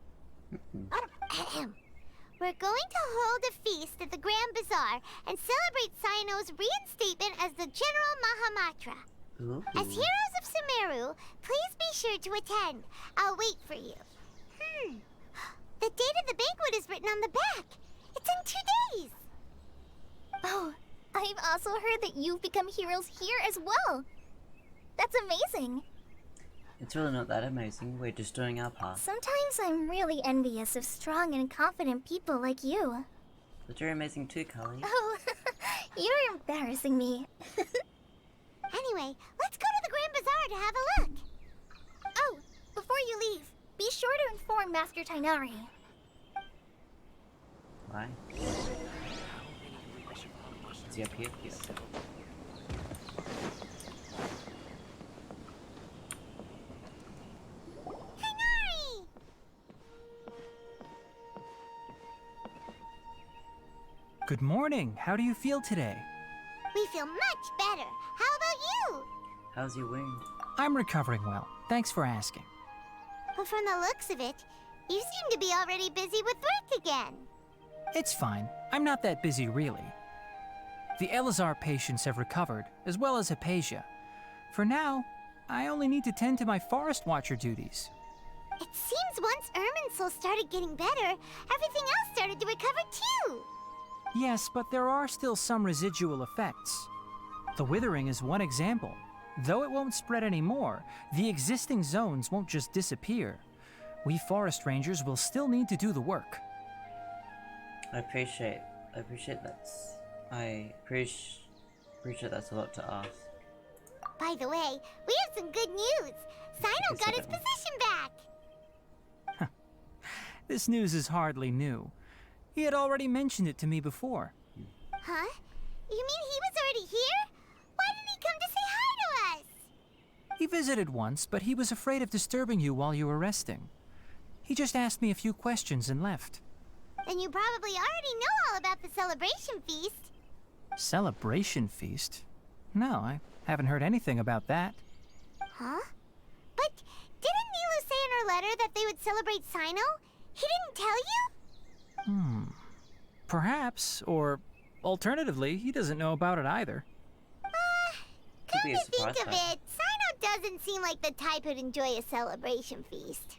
We're going to hold a feast at the Grand Bazaar and celebrate Sino's reinstatement as the General Mahamatra. Ooh. As heroes of Sumeru, please be sure to attend. I'll wait for you. The date of the banquet is written on the back. It's in 2 days. Oh, I've also heard that you've become heroes here as well. That's amazing. It's really not that amazing. We're just doing our part. Sometimes I'm really envious of strong and confident people like you. But you're amazing too, Kali. Oh, you're embarrassing me. Anyway, let's go to the Grand Bazaar to have a look. Oh, before you leave, be sure to inform Master Tainari. Why? Is he up here? Yes. Tainari! Good morning. How do you feel today? We feel much better. How about you? How's your wound? I'm recovering well. Thanks for asking. But from the looks of it, you seem to be already busy with work again. It's fine. I'm not that busy, really. The Elazar patients have recovered, as well as Hypatia. For now, I only need to tend to my Forest Watcher duties. It seems once Irminsul started getting better, everything else started to recover too. Yes, but there are still some residual effects. The withering is one example. though it won't spread anymore, the existing zones won't just disappear. We forest rangers will still need to do the work. I appreciate that's that's a lot to ask. By the way, we have some good news. Sino got his position back. This news is hardly new. He had already mentioned it to me before. Huh? You mean he was already here? Why didn't he come to say hi to us? He visited once, but he was afraid of disturbing you while you were resting. He just asked me a few questions and left. Then you probably already know all about the celebration feast. Celebration feast? No, I haven't heard anything about that. Huh? But didn't Nilu say in her letter that they would celebrate Sino? He didn't tell you? Perhaps, or alternatively, he doesn't know about it either. Come to think of it, Sino doesn't seem like the type who'd enjoy a celebration feast.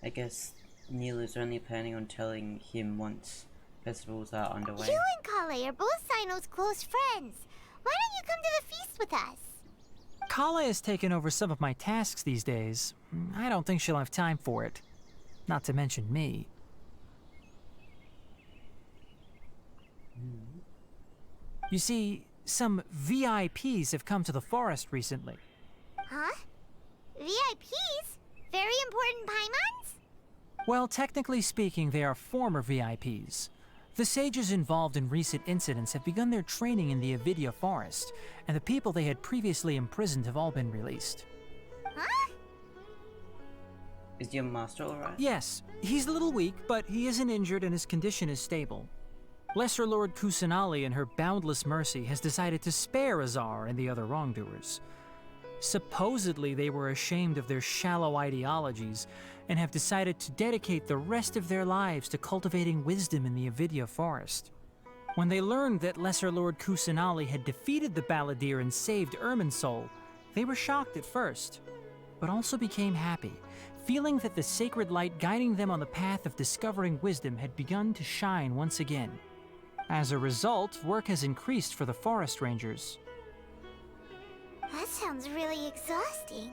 I guess Nilu's only planning on telling him once festivals are underway. You and Kale are both Sino's close friends. Why don't you come to the feast with us? Kala has taken over some of my tasks these days. I don't think she'll have time for it. Not to mention me. You see, some VIPs have come to the forest recently. Huh? VIPs? Very important Paimons? Well, technically speaking, they are former VIPs. The sages involved in recent incidents have begun their training in the Avidya forest, and the people they had previously imprisoned have all been released. Huh? Is your master alright? Yes, he's a little weak, but he isn't injured and his condition is stable. Lesser Lord Kusanali, in her boundless mercy, has decided to spare Azar and the other wrongdoers. Supposedly, they were ashamed of their shallow ideologies and have decided to dedicate the rest of their lives to cultivating wisdom in the Avidya forest. When they learned that Lesser Lord Kusanali had defeated the Balladeer and saved Irminsul, they were shocked at first, but also became happy, feeling that the sacred light guiding them on the path of discovering wisdom had begun to shine once again. As a result, work has increased for the forest rangers. That sounds really exhausting.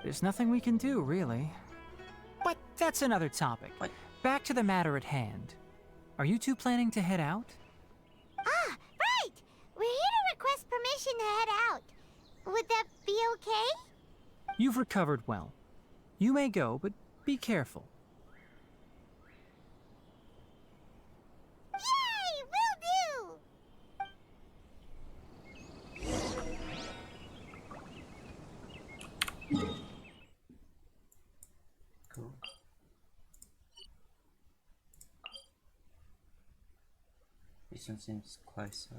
There's nothing we can do, really. But that's another topic. Back to the matter at hand. Are you two planning to head out? Ah, right! We're here to request permission to head out. Would that be okay? You've recovered well. You may go, but be careful. Yay! Will do! Cool. This one seems closer.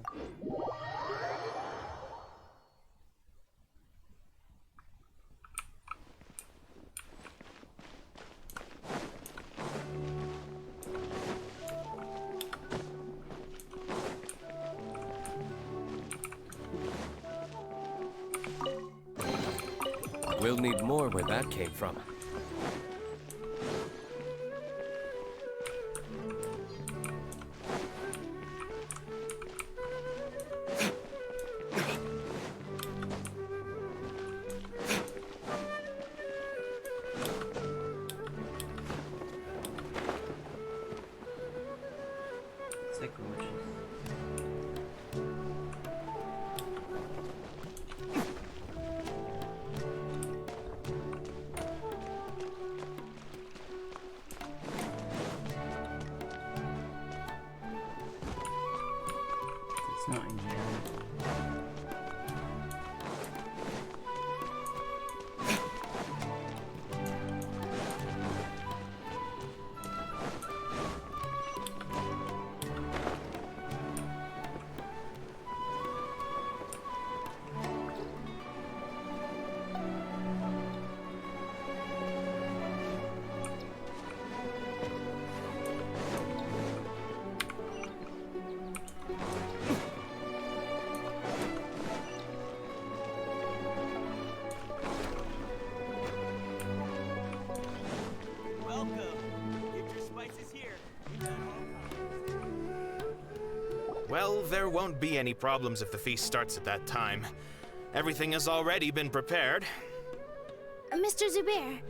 We'll need more where that came from. So gorgeous. It's not in here. Well, there won't be any problems if the feast starts at that time. Everything has already been prepared. Mr. Zubair,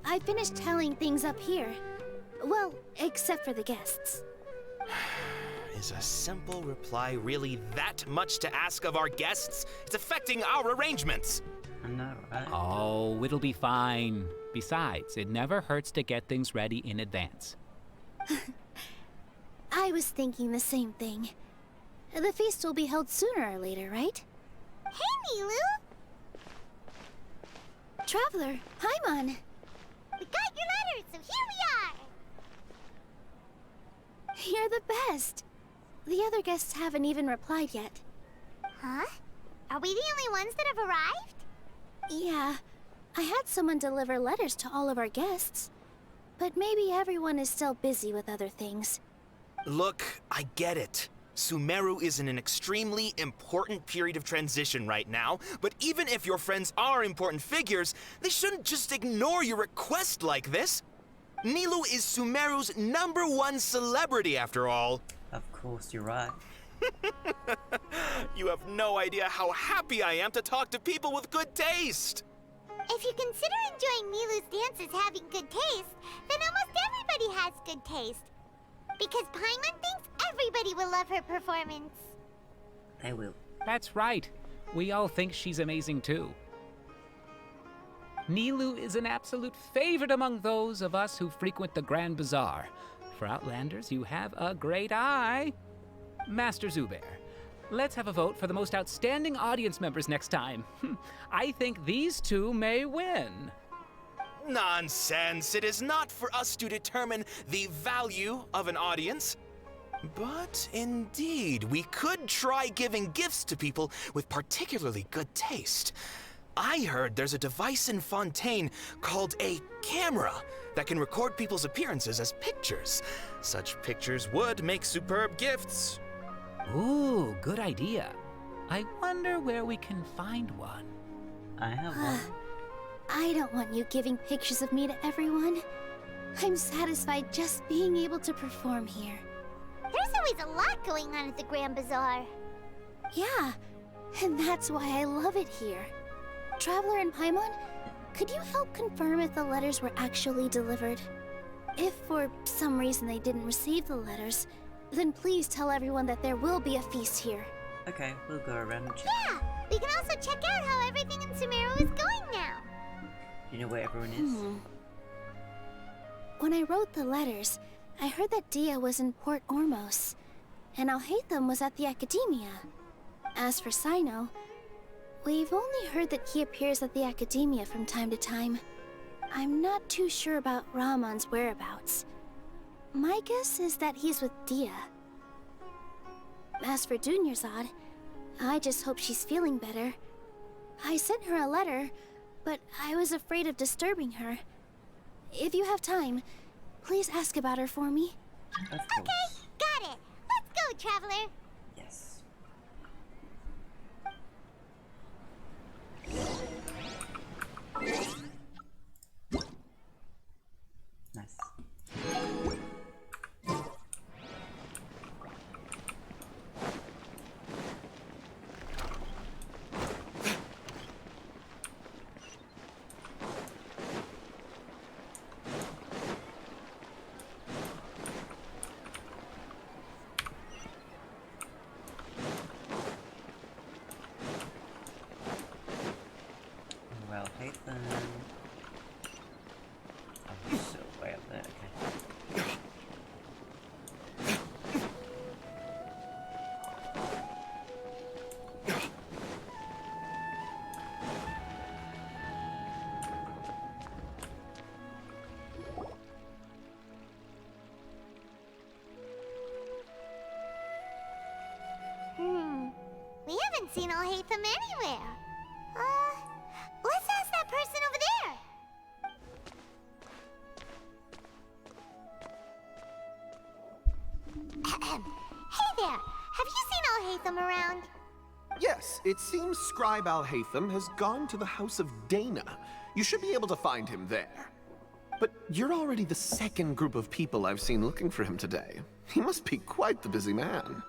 I finished tallying things up here. Well, except for the guests. Is a simple reply really that much to ask of our guests? It's affecting our arrangements. I know, right? Oh, it'll be fine. Besides, it never hurts to get things ready in advance. I was thinking the same thing. The feast will be held sooner or later, right? Hey, Nilu! Traveler, Paimon! We got your letters, so here we are! You're the best! The other guests haven't even replied yet. Huh? Are we the only ones that have arrived? Yeah. I had someone deliver letters to all of our guests. But maybe everyone is still busy with other things. Look, I get it. Sumeru is in an extremely important period of transition right now, but even if your friends are important figures, they shouldn't just ignore your request like this. Nilu is Sumeru's #1 celebrity, after all. Of course, you're right. You have no idea how happy I am to talk to people with good taste. If you consider enjoying Nilu's dances having good taste, then almost everybody has good taste. Because Paimon thinks everybody will love her performance. They will. That's right. We all think she's amazing too. Nilu is an absolute favorite among those of us who frequent the Grand Bazaar. For Outlanders, you have a great eye. Master Zubair, let's have a vote for the most outstanding audience members next time. I think these two may win. Nonsense! It is not for us to determine the value of an audience. But indeed, we could try giving gifts to people with particularly good taste. I heard there's a device in Fontaine called a camera that can record people's appearances as pictures. Such pictures would make superb gifts. Ooh, good idea. I wonder where we can find one. I have one. I don't want you giving pictures of me to everyone. I'm satisfied just being able to perform here. There's always a lot going on at the Grand Bazaar. Yeah, and that's why I love it here. Traveler and Paimon, could you help confirm if the letters were actually delivered? If for some reason they didn't receive the letters, then please tell everyone that there will be a feast here. Okay, we'll go around and check. Yeah, we can also check out how everything in Sumeru is going now. You know where everyone is? When I wrote the letters, I heard that Dia was in Port Ormos, and Alhaitham was at the Academia. As for Sino, we've only heard that he appears at the Academia from time to time. I'm not too sure about Rahman's whereabouts. My guess is that he's with Dia. As for Dunyarzad, I just hope she's feeling better. I sent her a letter, but I was afraid of disturbing her. If you have time, please ask about her for me. Okay, got it. Let's go, Traveler. Yes. Nice. Well, hey then. Oh, he's still way up there, okay. We haven't seen Alhaitham anywhere. Let's ask that person over there. Hey there, have you seen Alhaitham around? Yes, it seems Scribe Alhaitham has gone to the House of Dana. You should be able to find him there. But you're already the second group of people I've seen looking for him today. He must be quite the busy man.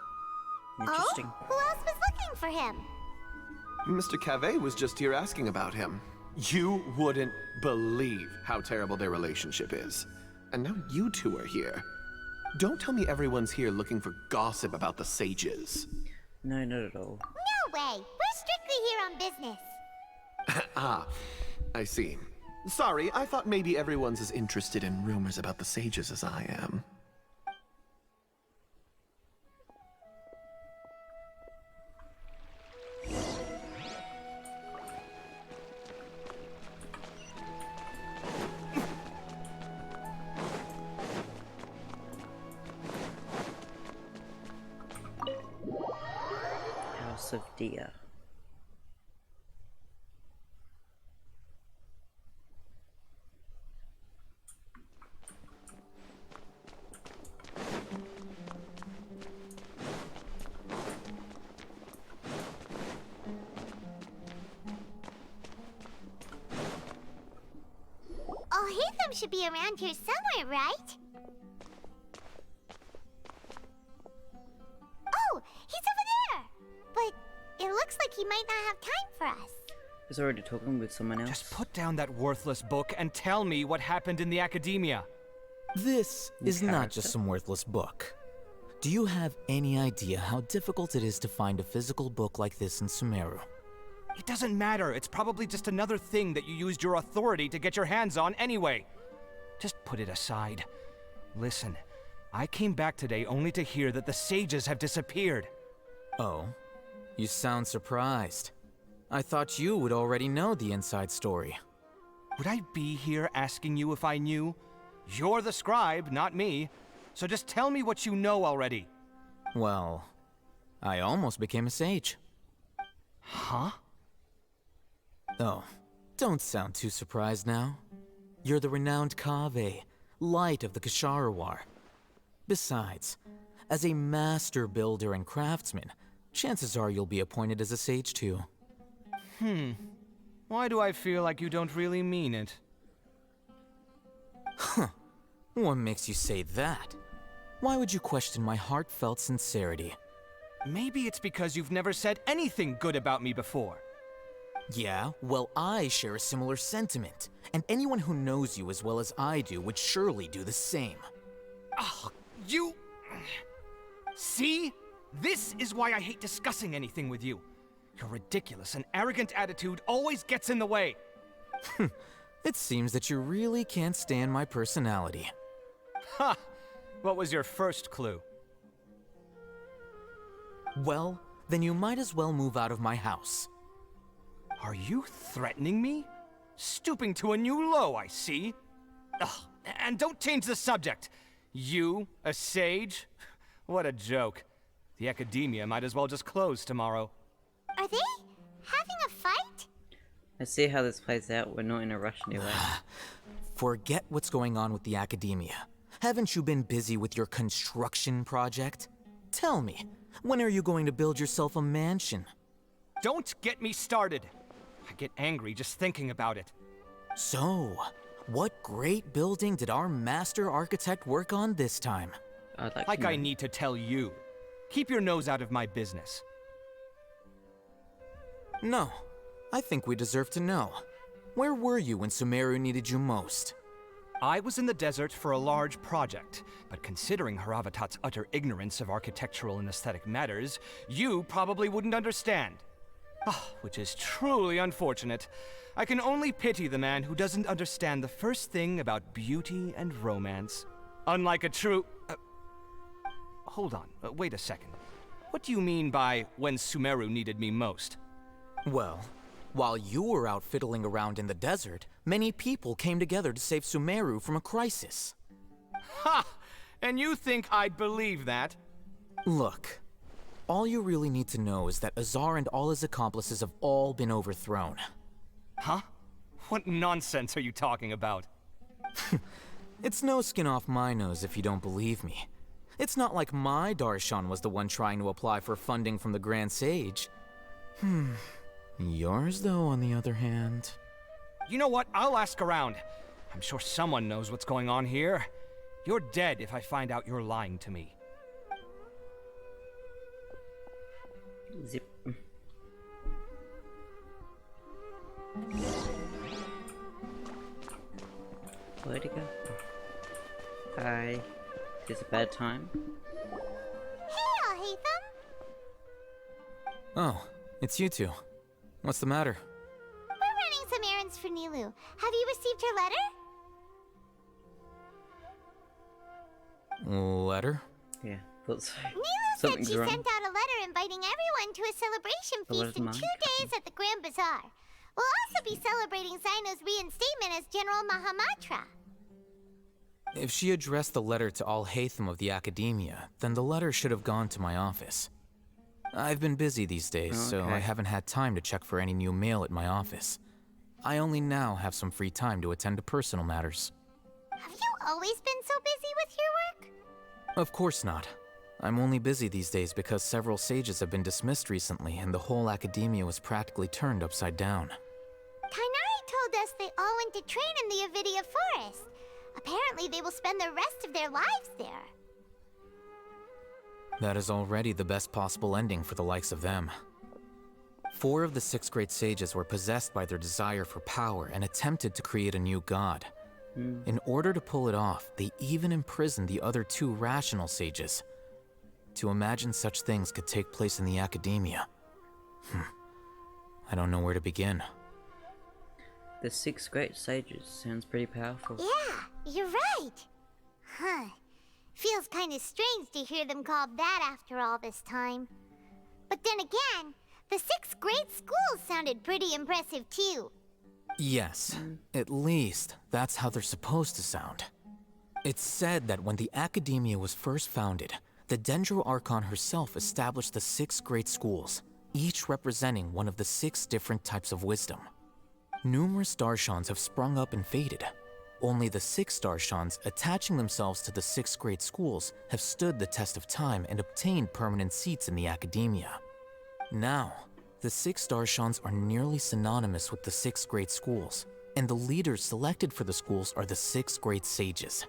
Interesting. Oh? Who else was looking for him? Mr. Cavey was just here asking about him. You wouldn't believe how terrible their relationship is. And now you two are here. Don't tell me everyone's here looking for gossip about the sages. No, not at all. No way! We're strictly here on business. Ah, I see. Sorry, I thought maybe everyone's as interested in rumors about the sages as I am. House of Deer. Oh, Hatham should be around here somewhere, right? Oh, he's over there! But it looks like he might not have time for us. He's already talking with someone else. Just put down that worthless book and tell me what happened in the academia. This is not just some worthless book. Do you have any idea how difficult it is to find a physical book like this in Sumeru? It doesn't matter. It's probably just another thing that you used your authority to get your hands on anyway. Just put it aside. Listen, I came back today only to hear that the sages have disappeared. Oh, you sound surprised. I thought you would already know the inside story. Would I be here asking you if I knew? You're the scribe, not me. So just tell me what you know already. Well, I almost became a sage. Huh? Oh, don't sound too surprised now. You're the renowned Kaveh, light of the Ksharawar. Besides, as a master builder and craftsman, chances are you'll be appointed as a sage too. Why do I feel like you don't really mean it? Huh. What makes you say that? Why would you question my heartfelt sincerity? Maybe it's because you've never said anything good about me before. Yeah, well, I share a similar sentiment, and anyone who knows you as well as I do would surely do the same. Oh, you... See? This is why I hate discussing anything with you. Your ridiculous and arrogant attitude always gets in the way. It seems that you really can't stand my personality. Ha! What was your first clue? Well, then you might as well move out of my house. Are you threatening me? Stooping to a new low, I see. Ugh, and don't change the subject. You, a sage? What a joke. The academia might as well just close tomorrow. Are they having a fight? Let's see how this plays out. We're not in a rush anyway. Forget what's going on with the academia. Haven't you been busy with your construction project? Tell me, when are you going to build yourself a mansion? Don't get me started. I get angry just thinking about it. So, what great building did our master architect work on this time? Like I need to tell you. Keep your nose out of my business. No, I think we deserve to know. Where were you when Sumeru needed you most? I was in the desert for a large project, but considering Haravatat's utter ignorance of architectural and aesthetic matters, you probably wouldn't understand. Which is truly unfortunate. I can only pity the man who doesn't understand the first thing about beauty and romance. Unlike a true... hold on, wait a second. What do you mean by when Sumeru needed me most? Well, while you were out fiddling around in the desert, many people came together to save Sumeru from a crisis. Ha! And you think I'd believe that? Look, all you really need to know is that Azar and all his accomplices have all been overthrown. Huh? What nonsense are you talking about? It's no skin off my nose if you don't believe me. It's not like my Darshan was the one trying to apply for funding from the Grand Sage. Yours, though, on the other hand... You know what? I'll ask around. I'm sure someone knows what's going on here. You're dead if I find out you're lying to me. Zip. Where'd it go? Hi. Is it a bad time? Hey, Alhaitham! Oh, it's you two. What's the matter? We're running some errands for Nilu. Have you received her letter? Letter? Yeah, thought so. Nilu said she sent out a letter inviting everyone to a celebration feast in 2 days at the Grand Bazaar. We'll also be celebrating Zaino's reinstatement as General Mahamatra. If she addressed the letter to Alhaitham of the Academia, then the letter should have gone to my office. I've been busy these days, so I haven't had time to check for any new mail at my office. I only now have some free time to attend to personal matters. Have you always been so busy with your work? Of course not. I'm only busy these days because several sages have been dismissed recently and the whole Academia was practically turned upside down. Kainari told us they all went to train in the Avidia Forest. Apparently they will spend the rest of their lives there. That is already the best possible ending for the likes of them. 4 of the 6 great sages were possessed by their desire for power and attempted to create a new god. In order to pull it off, they even imprisoned the other 2 rational sages. To imagine such things could take place in the Academia. I don't know where to begin. The 6 great sages sounds pretty powerful. Yeah, you're right. Huh. Feels kind of strange to hear them called that after all this time. But then again, the 6 great schools sounded pretty impressive too. Yes, at least that's how they're supposed to sound. It's said that when the Academia was first founded, the Dendro Archon herself established the 6 great schools, each representing one of the 6 different types of wisdom. Numerous Darshans have sprung up and faded. Only the 6 Darshans attaching themselves to the 6 great schools have stood the test of time and obtained permanent seats in the Academia. Now, the 6 Darshans are nearly synonymous with the 6 great schools, and the leaders selected for the schools are the 6 great sages.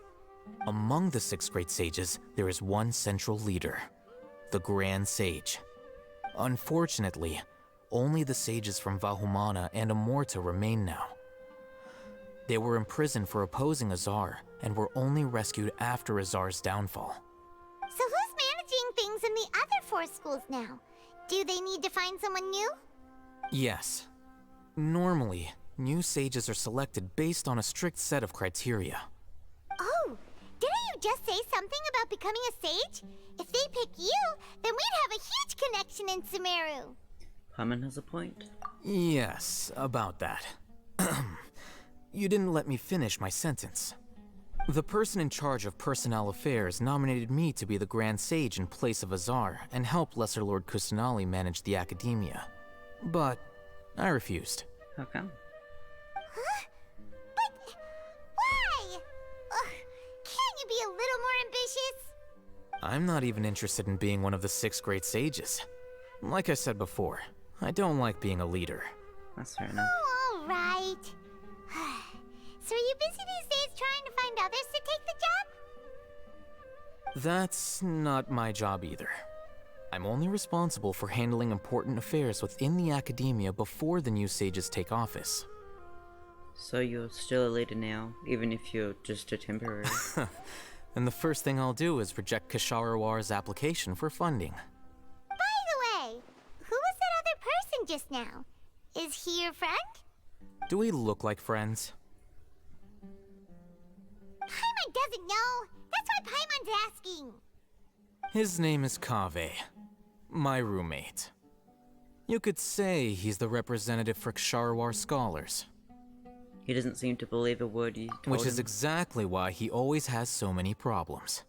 Among the 6 great sages, there is one central leader, the Grand Sage. Unfortunately, only the sages from Vahumana and Amorta remain now. They were imprisoned for opposing Azar, and were only rescued after Azar's downfall. So who's managing things in the other 4 schools now? Do they need to find someone new? Yes. Normally, new sages are selected based on a strict set of criteria. Oh, didn't you just say something about becoming a sage? If they pick you, then we'd have a huge connection in Sumeru. Paimon has a point. Yes, about that. You didn't let me finish my sentence. The person in charge of personnel affairs nominated me to be the Grand Sage in place of Azar and help Lesser Lord Kusanali manage the Academia. But I refused. How come? Huh? But why? Can't you be a little more ambitious? I'm not even interested in being one of the 6 great sages. Like I said before, I don't like being a leader. That's fair enough. Oh, all right. So are you busy these days trying to find others to take the job? That's not my job either. I'm only responsible for handling important affairs within the Academia before the new sages take office. So you're still a leader now, even if you're just a temporary? And the first thing I'll do is reject Kasharawar's application for funding. By the way, who was that other person just now? Is he your friend? Do we look like friends? Paimon doesn't know. That's why Paimon's asking. His name is Kaveh, my roommate. You could say he's the representative for Ksharawar scholars. He doesn't seem to believe a word you told Which is him. exactly why he always has so many problems.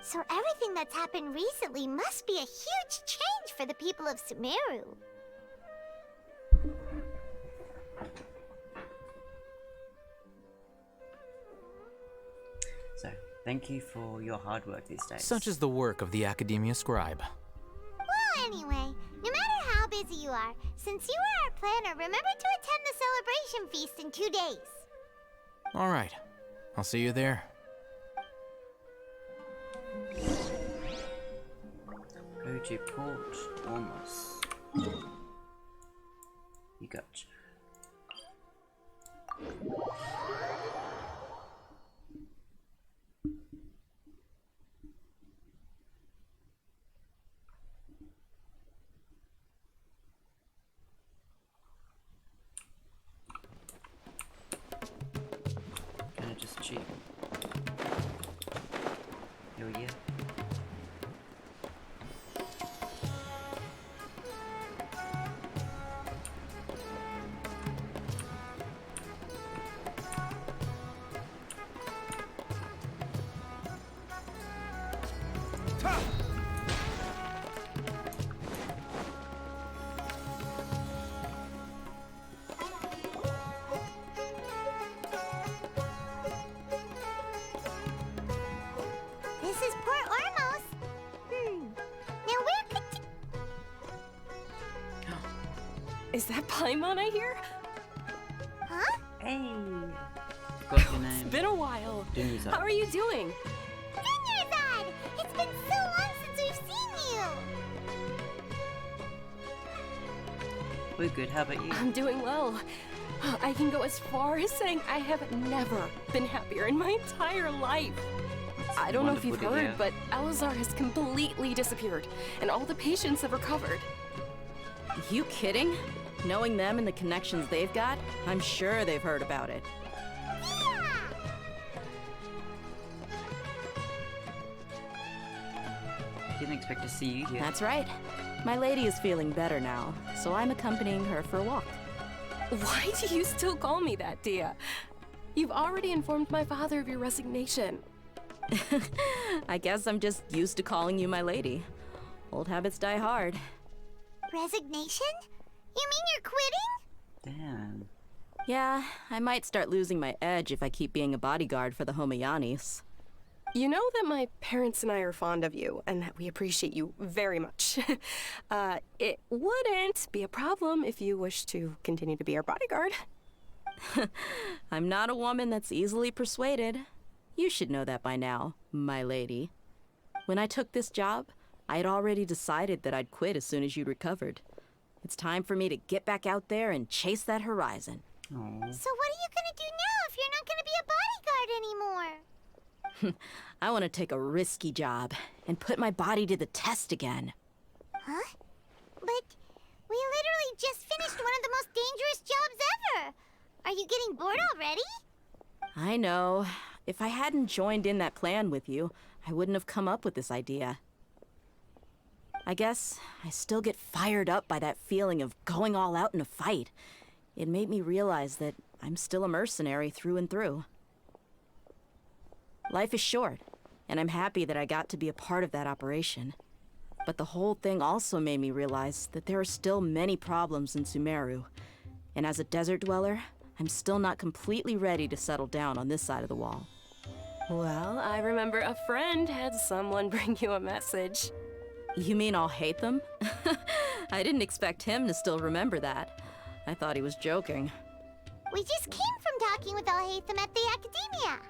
So everything that's happened recently must be a huge change for the people of Sumeru. So, thank you for your hard work these days. Such is the work of the Academia Scribe. Well, anyway, no matter how busy you are, since you are our planner, remember to attend the celebration feast in 2 days. Alright, I'll see you there. Go to Port Ormos. You gotcha. Can I just cheat? Oh yeah. This is Port Ormos. Now where could Is that Paimon I hear? Huh? Hey. Got your name. It's been a while. Dinner's How up. are you doing? Dinnerzad! It's been so long since we've seen you! We're good, how about you? I'm doing well. I can go as far as saying I have never been happier in my entire life. I don't know if you've wonderful to heard, but Alizar has completely disappeared, and all the patients have recovered. You kidding? Knowing them and the connections they've got, I'm sure they've heard about it. Didn't expect to see you here. That's right. My lady is feeling better now, so I'm accompanying her for a walk. Why do you still call me that, Dia? You've already informed my father of your resignation. I guess I'm just used to calling you my lady. Old habits die hard. Resignation? You mean you're quitting? Damn. Yeah, I might start losing my edge if I keep being a bodyguard for the Homayanis. You know that my parents and I are fond of you, and that we appreciate you very much. It wouldn't be a problem if you wish to continue to be our bodyguard. I'm not a woman that's easily persuaded. You should know that by now, my lady. When I took this job, I had already decided that I'd quit as soon as you'd recovered. It's time for me to get back out there and chase that horizon. So what are you gonna do now if you're not gonna be a bodyguard anymore? I want to take a risky job and put my body to the test again. Huh? But we literally just finished one of the most dangerous jobs ever! Are you getting bored already? I know. If I hadn't joined in that plan with you, I wouldn't have come up with this idea. I guess I still get fired up by that feeling of going all out in a fight. It made me realize that I'm still a mercenary through and through. Life is short, and I'm happy that I got to be a part of that operation. But the whole thing also made me realize that there are still many problems in Sumeru. And as a desert dweller, I'm still not completely ready to settle down on this side of the wall. Well, I remember a friend had someone bring you a message. You mean I'll hate them? I didn't expect him to still remember that. I thought he was joking. We just came from talking with Al-Haytham at the Academia.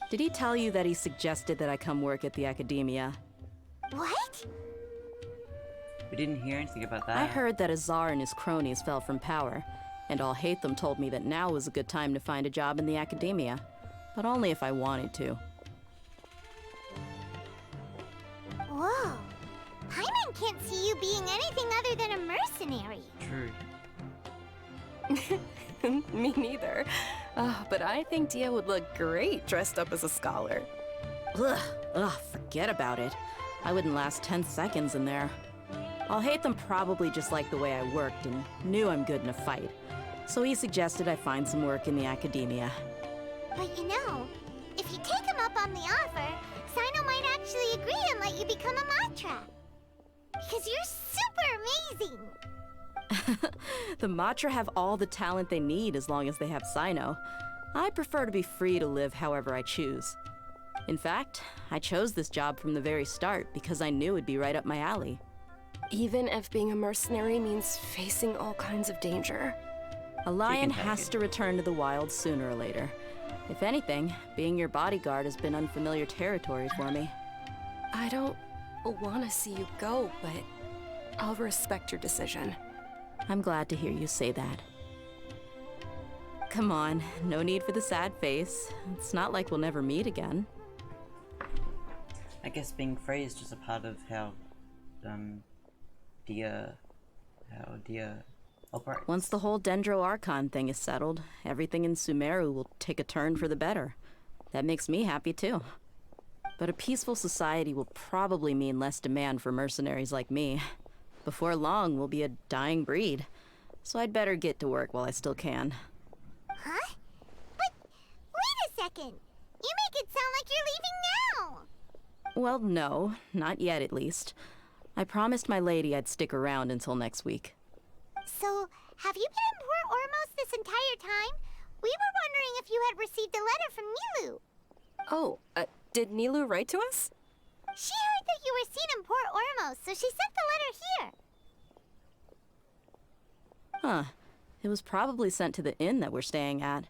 Did he tell you that he suggested that I come work at the Academia? What? We didn't hear anything about that. I heard that Azar and his cronies fell from power, and Al-Haytham told me that now was a good time to find a job in the Academia, but only if I wanted to. Whoa. Paimon can't see you being anything other than a mercenary. True. Me neither. But I think Dia would look great dressed up as a scholar. Ugh, forget about it. I wouldn't last 10 seconds in there. Al-Haytham probably just liked the way I worked and knew I'm good in a fight. So he suggested I find some work in the Academia. But you know, if you take him up on the offer, Sino might actually agree and let you become a Matra. Because you're super amazing! The Matra have all the talent they need as long as they have Sino. I prefer to be free to live however I choose. In fact, I chose this job from the very start because I knew it'd be right up my alley. Even if being a mercenary means facing all kinds of danger. A lion has to return to the wild sooner or later. If anything, being your bodyguard has been unfamiliar territory for me. I don't want to see you go, but I'll respect your decision. I'm glad to hear you say that. Come on, no need for the sad face. It's not like we'll never meet again. I guess being free is just a part of how Dia operates. Once the whole Dendro Archon thing is settled, everything in Sumeru will take a turn for the better. That makes me happy too. But a peaceful society will probably mean less demand for mercenaries like me. Before long, we'll be a dying breed. So I'd better get to work while I still can. Huh? But wait a second. You make it sound like you're leaving now. Well, no, not yet at least. I promised my lady I'd stick around until next week. So, have you been in Port Ormos this entire time? We were wondering if you had received a letter from Nilu. Oh, did Nilu write to us? She heard that you were seen in Port Ormos, so she sent the letter here. Huh. It was probably sent to the inn that we're staying at.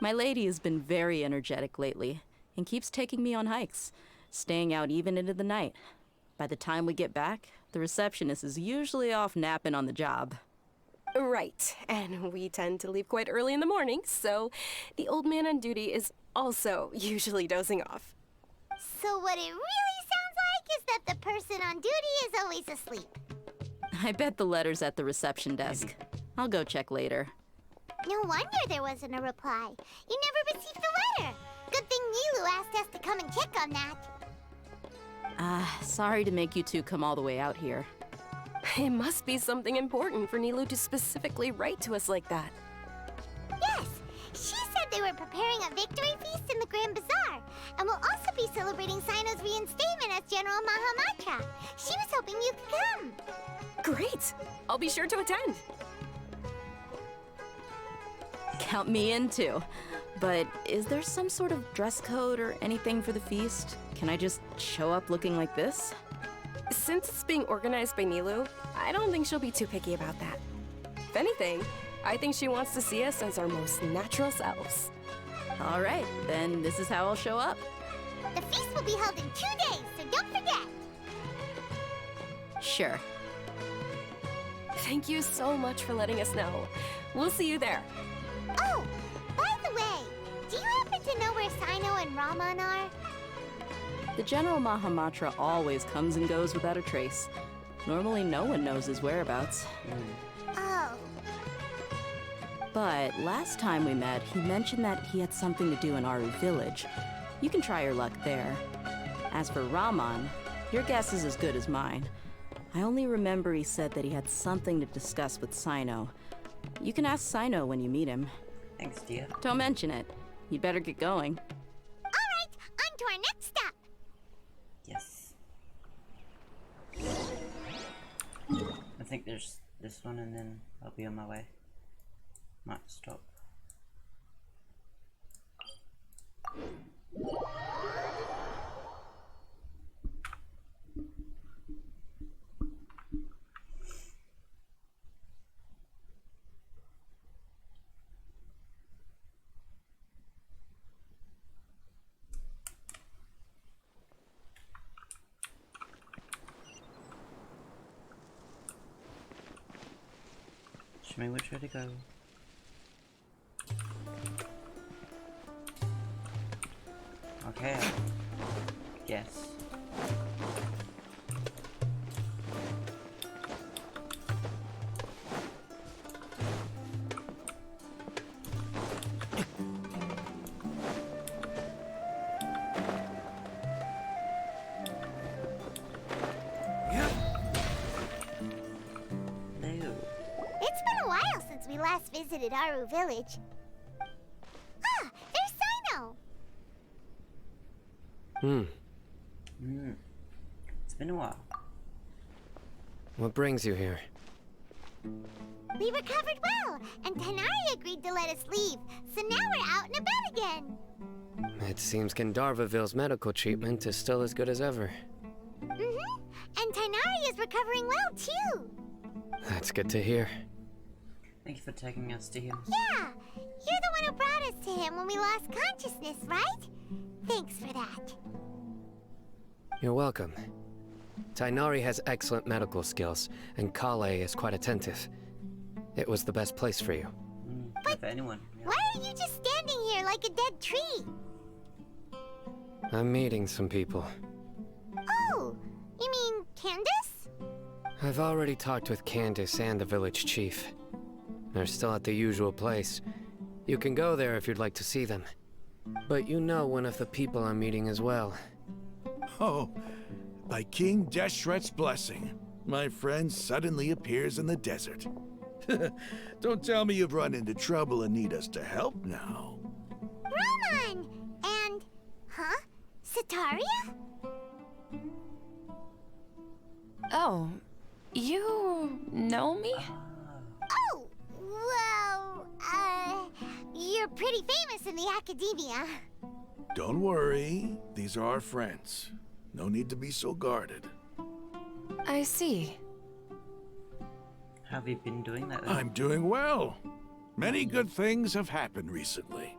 My lady has been very energetic lately, and keeps taking me on hikes, staying out even into the night. By the time we get back, the receptionist is usually off napping on the job. Right, and we tend to leave quite early in the morning, so the old man on duty is also usually dozing off. So what it really sounds like is that the person on duty is always asleep. I bet the letter's at the reception desk. I'll go check later. No wonder there wasn't a reply. You never received the letter. Good thing Nilu asked us to come and check on that. Sorry to make you two come all the way out here. It must be something important for Nilu to specifically write to us like that. Yes, she said they were preparing a victory feast in the Grand Bazaar, and will also be celebrating Sino's reinstatement as General Mahamatra. She was hoping you could come. Great! I'll be sure to attend. Count me in too. But is there some sort of dress code or anything for the feast? Can I just show up looking like this? Since it's being organized by Nilu, I don't think she'll be too picky about that. If anything, I think she wants to see us as our most natural selves. All right, then this is how I'll show up. The feast will be held in 2 days, so don't forget. Sure. Thank you so much for letting us know. We'll see you there. Oh, by the way, do you happen to know where Sino and Raman are? The General Mahamatra always comes and goes without a trace. Normally no one knows his whereabouts. Oh. But last time we met, he mentioned that he had something to do in Aru village. You can try your luck there. As for Raman, your guess is as good as mine. I only remember he said that he had something to discuss with Sino. You can ask Sino when you meet him. Thanks, dear. Don't mention it. You'd better get going. All right, on to our next stop. Yes. I think there's this one and then I'll be on my way. Might stop. Show me which way to go. Okay. Yes. It's been a while since we last visited Aru village. Ah, there's Sino! It's been a while. What brings you here? We recovered well, and Tanari agreed to let us leave, so now we're out and about again. It seems Gandharvaville's medical treatment is still as good as ever. And Tanari is recovering well, too. That's good to hear. Thank you for taking us to him. Yeah, you're the one who brought us to him when we lost consciousness, right? Thanks for that. You're welcome. Tainari has excellent medical skills, and Kale is quite attentive. It was the best place for you. for anyone. Yeah. Why are you just standing here like a dead tree? I'm meeting some people. Oh, you mean Candace? I've already talked with Candace and the village chief. They're still at the usual place. You can go there if you'd like to see them. But you know one of the people I'm meeting as well. Oh, by King Deshret's blessing, my friend suddenly appears in the desert. Don't tell me you've run into trouble and need us to help now. Ramon! And... huh? Sataria? Oh, you know me? Oh, well, you're pretty famous in the academia. Don't worry, these are our friends. No need to be so guarded. I see. Have you been doing that? I'm doing well. Many good things have happened recently.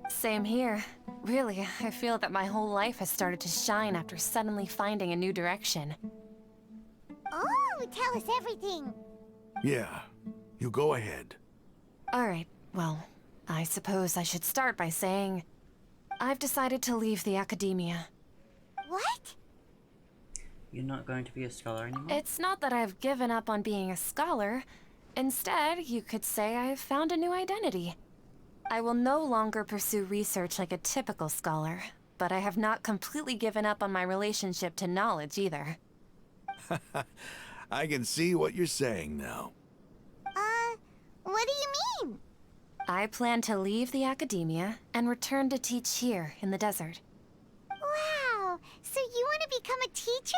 Same here. Really, I feel that my whole life has started to shine after suddenly finding a new direction. Oh, tell us everything. Yeah, you go ahead. Alright, well, I suppose I should start by saying I've decided to leave the academia. What? You're not going to be a scholar anymore? It's not that I've given up on being a scholar. Instead, you could say I've found a new identity. I will no longer pursue research like a typical scholar, but I have not completely given up on my relationship to knowledge either. I can see what you're saying now. What do you mean? I plan to leave the academia and return to teach here in the desert. Wow, so you want to become a teacher?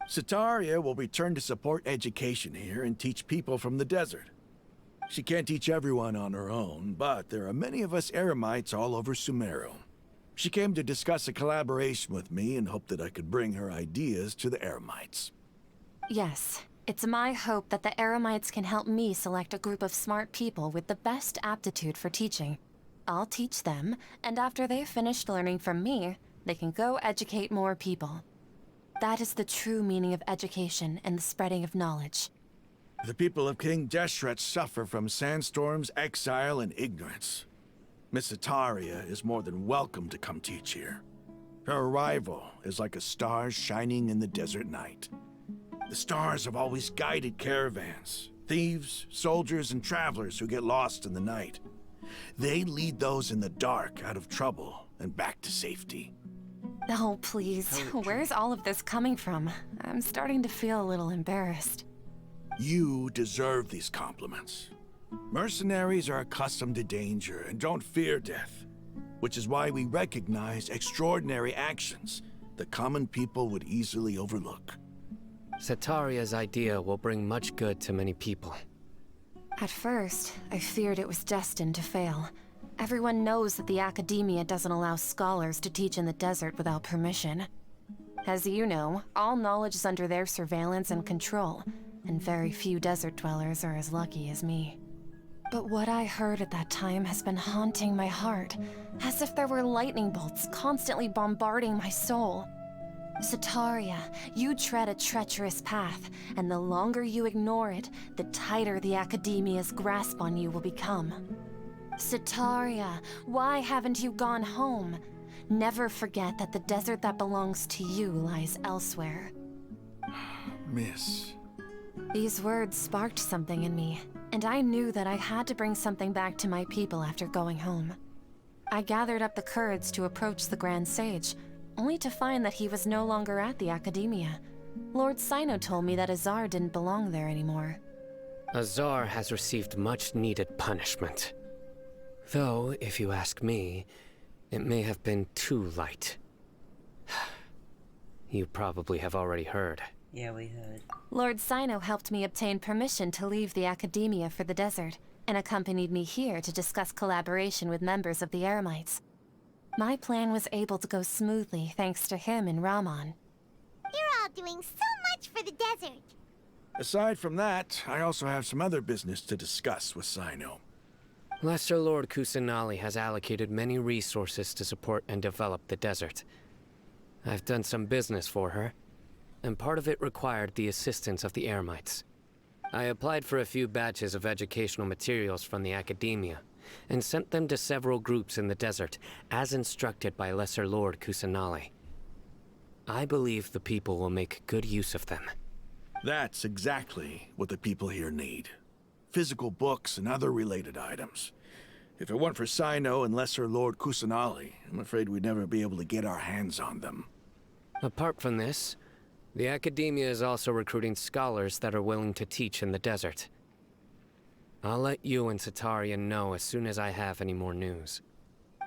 Sataria will return to support education here and teach people from the desert. She can't teach everyone on her own, but there are many of us Eremites all over Sumeru. She came to discuss a collaboration with me and hoped that I could bring her ideas to the Eremites. Yes, it's my hope that the Eremites can help me select a group of smart people with the best aptitude for teaching. I'll teach them, and after they've finished learning from me, they can go educate more people. That is the true meaning of education and the spreading of knowledge. The people of King Deshret suffer from sandstorms, exile, and ignorance. Miss Sataria is more than welcome to come teach here. Her arrival is like a star shining in the desert night. The stars have always guided caravans, thieves, soldiers, and travelers who get lost in the night. They lead those in the dark out of trouble and back to safety. Oh, please. Where's all of this coming from? I'm starting to feel a little embarrassed. You deserve these compliments. Mercenaries are accustomed to danger and don't fear death, which is why we recognize extraordinary actions that common people would easily overlook. Sataria's idea will bring much good to many people. At first, I feared it was destined to fail. Everyone knows that the academia doesn't allow scholars to teach in the desert without permission. As you know, all knowledge is under their surveillance and control, and very few desert dwellers are as lucky as me. But what I heard at that time has been haunting my heart, as if there were lightning bolts constantly bombarding my soul. Sataria, you tread a treacherous path, and the longer you ignore it, the tighter the academia's grasp on you will become. Sataria, why haven't you gone home? Never forget that the desert that belongs to you lies elsewhere. Miss. These words sparked something in me, and I knew that I had to bring something back to my people after going home. I gathered up the courage to approach the Grand Sage, only to find that he was no longer at the academia. Lord Sino told me that Azar didn't belong there anymore. Azar has received much-needed punishment. Though, if you ask me, it may have been too light. You probably have already heard. Yeah, we heard. Lord Sino helped me obtain permission to leave the academia for the desert, and accompanied me here to discuss collaboration with members of the Eremites. My plan was able to go smoothly thanks to him and Ramon. You're all doing so much for the desert. Aside from that, I also have some other business to discuss with Sino. Lesser Lord Kusanali has allocated many resources to support and develop the desert. I've done some business for her, and part of it required the assistance of the Eremites. I applied for a few batches of educational materials from the academia, and sent them to several groups in the desert, as instructed by Lesser Lord Kusanali. I believe the people will make good use of them. That's exactly what the people here need. Physical books and other related items. If it weren't for Sino and Lesser Lord Kusanali, I'm afraid we'd never be able to get our hands on them. Apart from this, the academia is also recruiting scholars that are willing to teach in the desert. I'll let you and Sataria know as soon as I have any more news.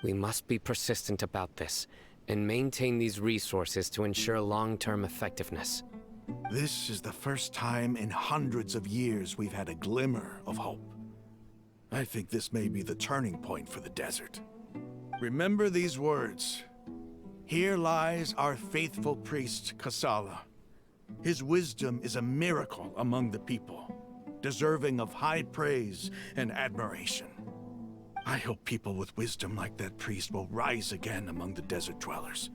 We must be persistent about this, and maintain these resources to ensure long-term effectiveness. This is the first time in hundreds of years we've had a glimmer of hope. I think this may be the turning point for the desert. Remember these words. Here lies our faithful priest, Kasala. His wisdom is a miracle among the people, deserving of high praise and admiration. I hope people with wisdom like that priest will rise again among the desert dwellers.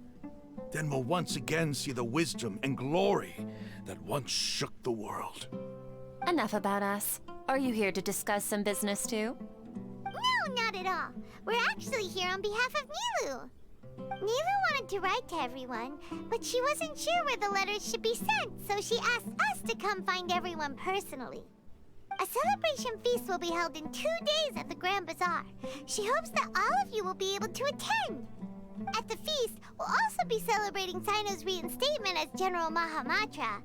Then we'll once again see the wisdom and glory that once shook the world. Enough about us. Are you here to discuss some business too? No, not at all. We're actually here on behalf of Nilu. Nilu wanted to write to everyone, but she wasn't sure where the letters should be sent, so she asked us to come find everyone personally. A celebration feast will be held in 2 days at the Grand Bazaar. She hopes that all of you will be able to attend. At the feast, we'll also be celebrating Sino's reinstatement as General Mahamatra.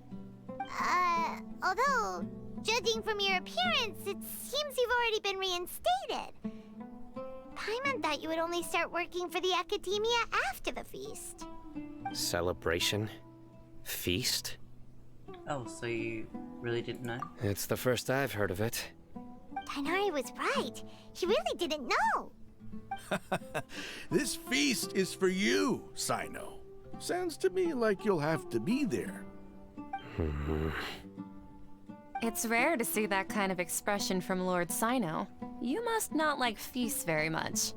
Although, judging from your appearance, it seems you've already been reinstated. Paimon thought you would only start working for the Academia after the feast. Celebration? Feast? Oh, so you really didn't know? It's the first I've heard of it. Tainari was right. He really didn't know. This feast is for you, Sino. Sounds to me like you'll have to be there. It's rare to see that kind of expression from Lord Sino. You must not like feasts very much.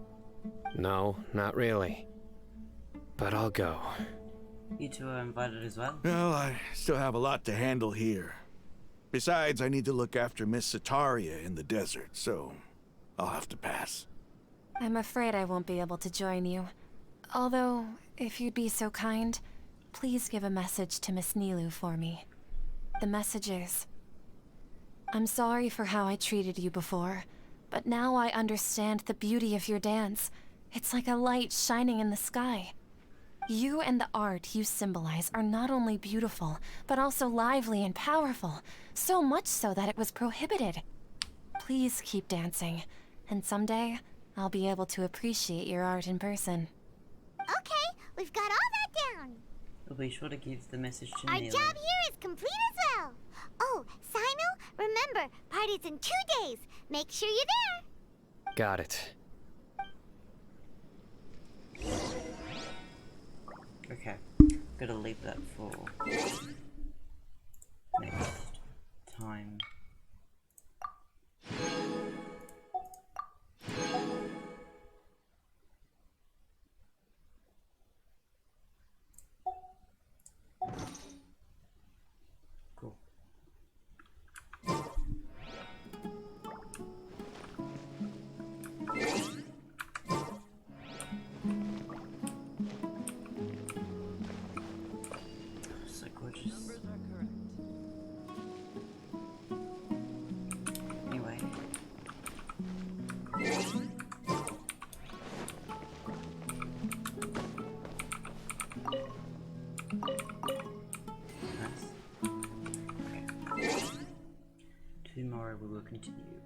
No, not really. But I'll go. You two are invited as well? Well, I still have a lot to handle here. Besides, I need to look after Miss Sataria in the desert, so I'll have to pass. I'm afraid I won't be able to join you. Although, if you'd be so kind, please give a message to Miss Nilu for me. The message is, I'm sorry for how I treated you before, but now I understand the beauty of your dance. It's like a light shining in the sky. You and the art you symbolize are not only beautiful, but also lively and powerful, so much so that it was prohibited. Please keep dancing, and someday, I'll be able to appreciate your art in person. Okay, we've got all that down. We'll be sure to give the message to Our Neil. job here is complete as well. Oh, Sino, remember, party's in 2 days. Make sure you're there. Got it. Okay, gotta leave that for next time. Cool. So gorgeous. Anyway. Nice. Okay. Tomorrow we will continue.